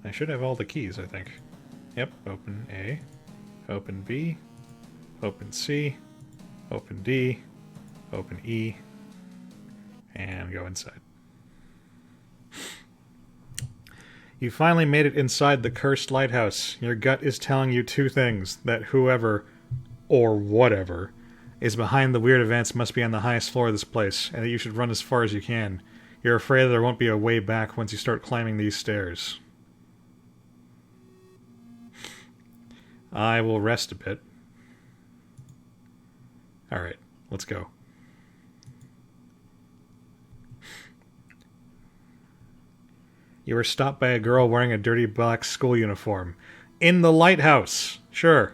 I should have all the keys, I think. Yep, open A, open B, open C, open D, open E, and go inside. You finally made it inside the cursed lighthouse. Your gut is telling you two things: that whoever, or whatever, is behind the weird events must be on the highest floor of this place, and that you should run as far as you can. You're afraid that there won't be a way back once you start climbing these stairs. I will rest a bit. Alright, let's go. You were stopped by a girl wearing a dirty black school uniform. In the lighthouse! Sure.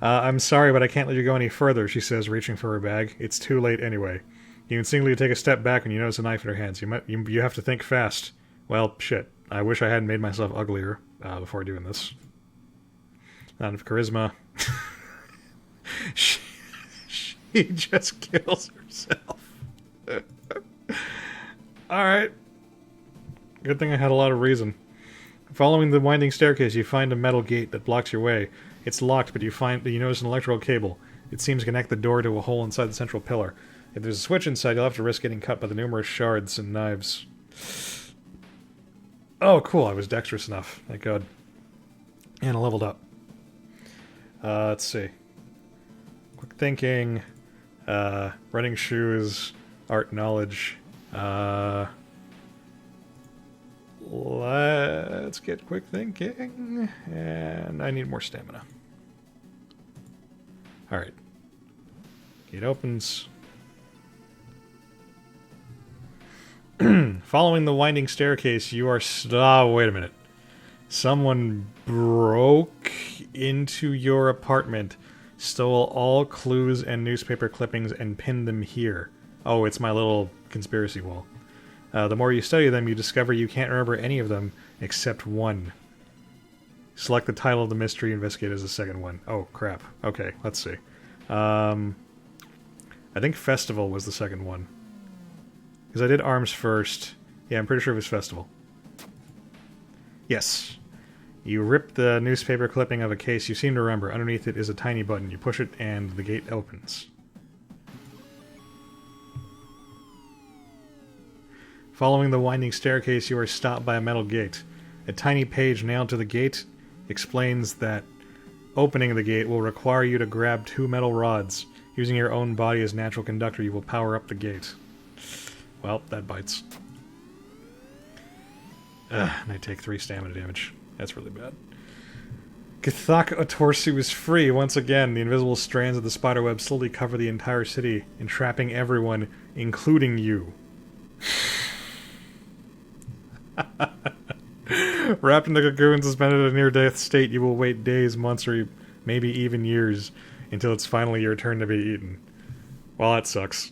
I'm sorry, but I can't let you go any further, she says, reaching for her bag. It's too late anyway. You instinctively take a step back when you notice a knife in her hands. You have to think fast. Well, shit. I wish I hadn't made myself uglier before doing this. Not enough charisma. she just kills herself. Alright. Good thing I had a lot of reason. Following the winding staircase, you find a metal gate that blocks your way. It's locked, but you notice an electrical cable. It seems to connect the door to a hole inside the central pillar. If there's a switch inside, you'll have to risk getting cut by the numerous shards and knives. Oh, cool. I was dexterous enough. Thank God. And I leveled up. Let's see. Quick thinking. Running shoes. Art knowledge. Let's get quick thinking. And I need more stamina. Alright. Gate opens. Following the winding staircase, you are... wait a minute. Someone broke into your apartment, stole all clues and newspaper clippings, and pinned them here. Oh, it's my little conspiracy wall. The more you study them, you discover you can't remember any of them except one. Select the title of the mystery, investigate as the second one. Oh, crap. Okay, let's see. I think Festival was the second one. Because I did Arms first. Yeah, I'm pretty sure it was Festival. Yes. You rip the newspaper clipping of a case you seem to remember. Underneath it is a tiny button. You push it and the gate opens. Following the winding staircase, you are stopped by a metal gate. A tiny page nailed to the gate explains that opening the gate will require you to grab 2 metal rods. Using your own body as natural conductor, you will power up the gate. Well, that bites. And I take 3 stamina damage. That's really bad. Cthulhu Otorsu is free once again. The invisible strands of the spiderweb slowly cover the entire city, entrapping everyone, including you. Wrapped in the cocoon, suspended in a near-death state, you will wait days, months, or maybe even years until it's finally your turn to be eaten. Well, that sucks.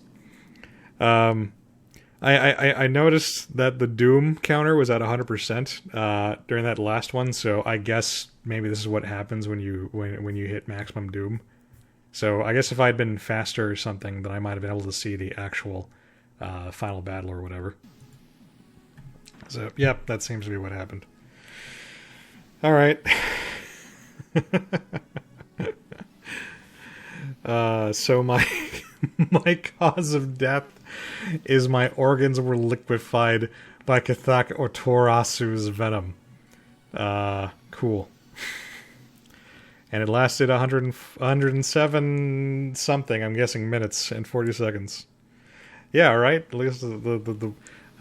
I noticed that the Doom counter was at 100% during that last one, so I guess maybe this is what happens when you hit maximum Doom. So I guess if I'd been faster or something, then I might have been able to see the actual final battle or whatever. So, yep, that seems to be what happened. Alright. So my cause of death is my organs were liquefied by Cthulhu Otorasu's venom. Cool. And it lasted 107 something, I'm guessing, minutes and 40 seconds. Yeah, right? At least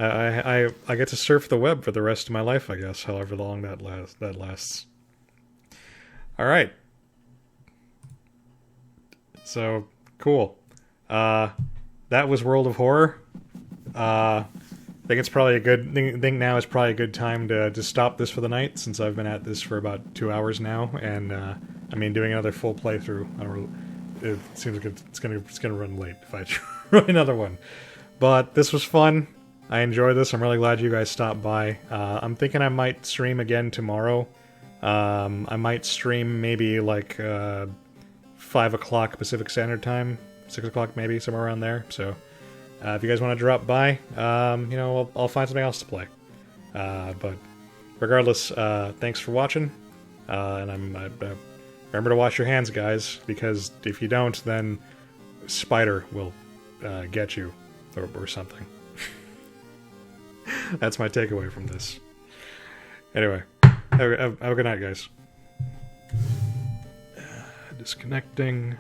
I get to surf the web for the rest of my life, I guess, however long that lasts. Alright. So, cool. That was World of Horror. I think it's probably think now is probably a good time to stop this for the night, since I've been at this for about 2 hours now, and I mean, doing another full playthrough, I don't really, it seems like it's gonna run late if I try another one. But this was fun. I enjoyed this. I'm really glad you guys stopped by. I'm thinking I might stream again tomorrow. I might stream maybe like 5 o'clock Pacific Standard Time, 6 o'clock maybe, somewhere around there. So if you guys want to drop by, you know, I'll find something else to play. But regardless, thanks for watching. And remember to wash your hands, guys, because if you don't, then Spider will get you or something. That's my takeaway from this. Anyway, have a good night, guys. Disconnecting.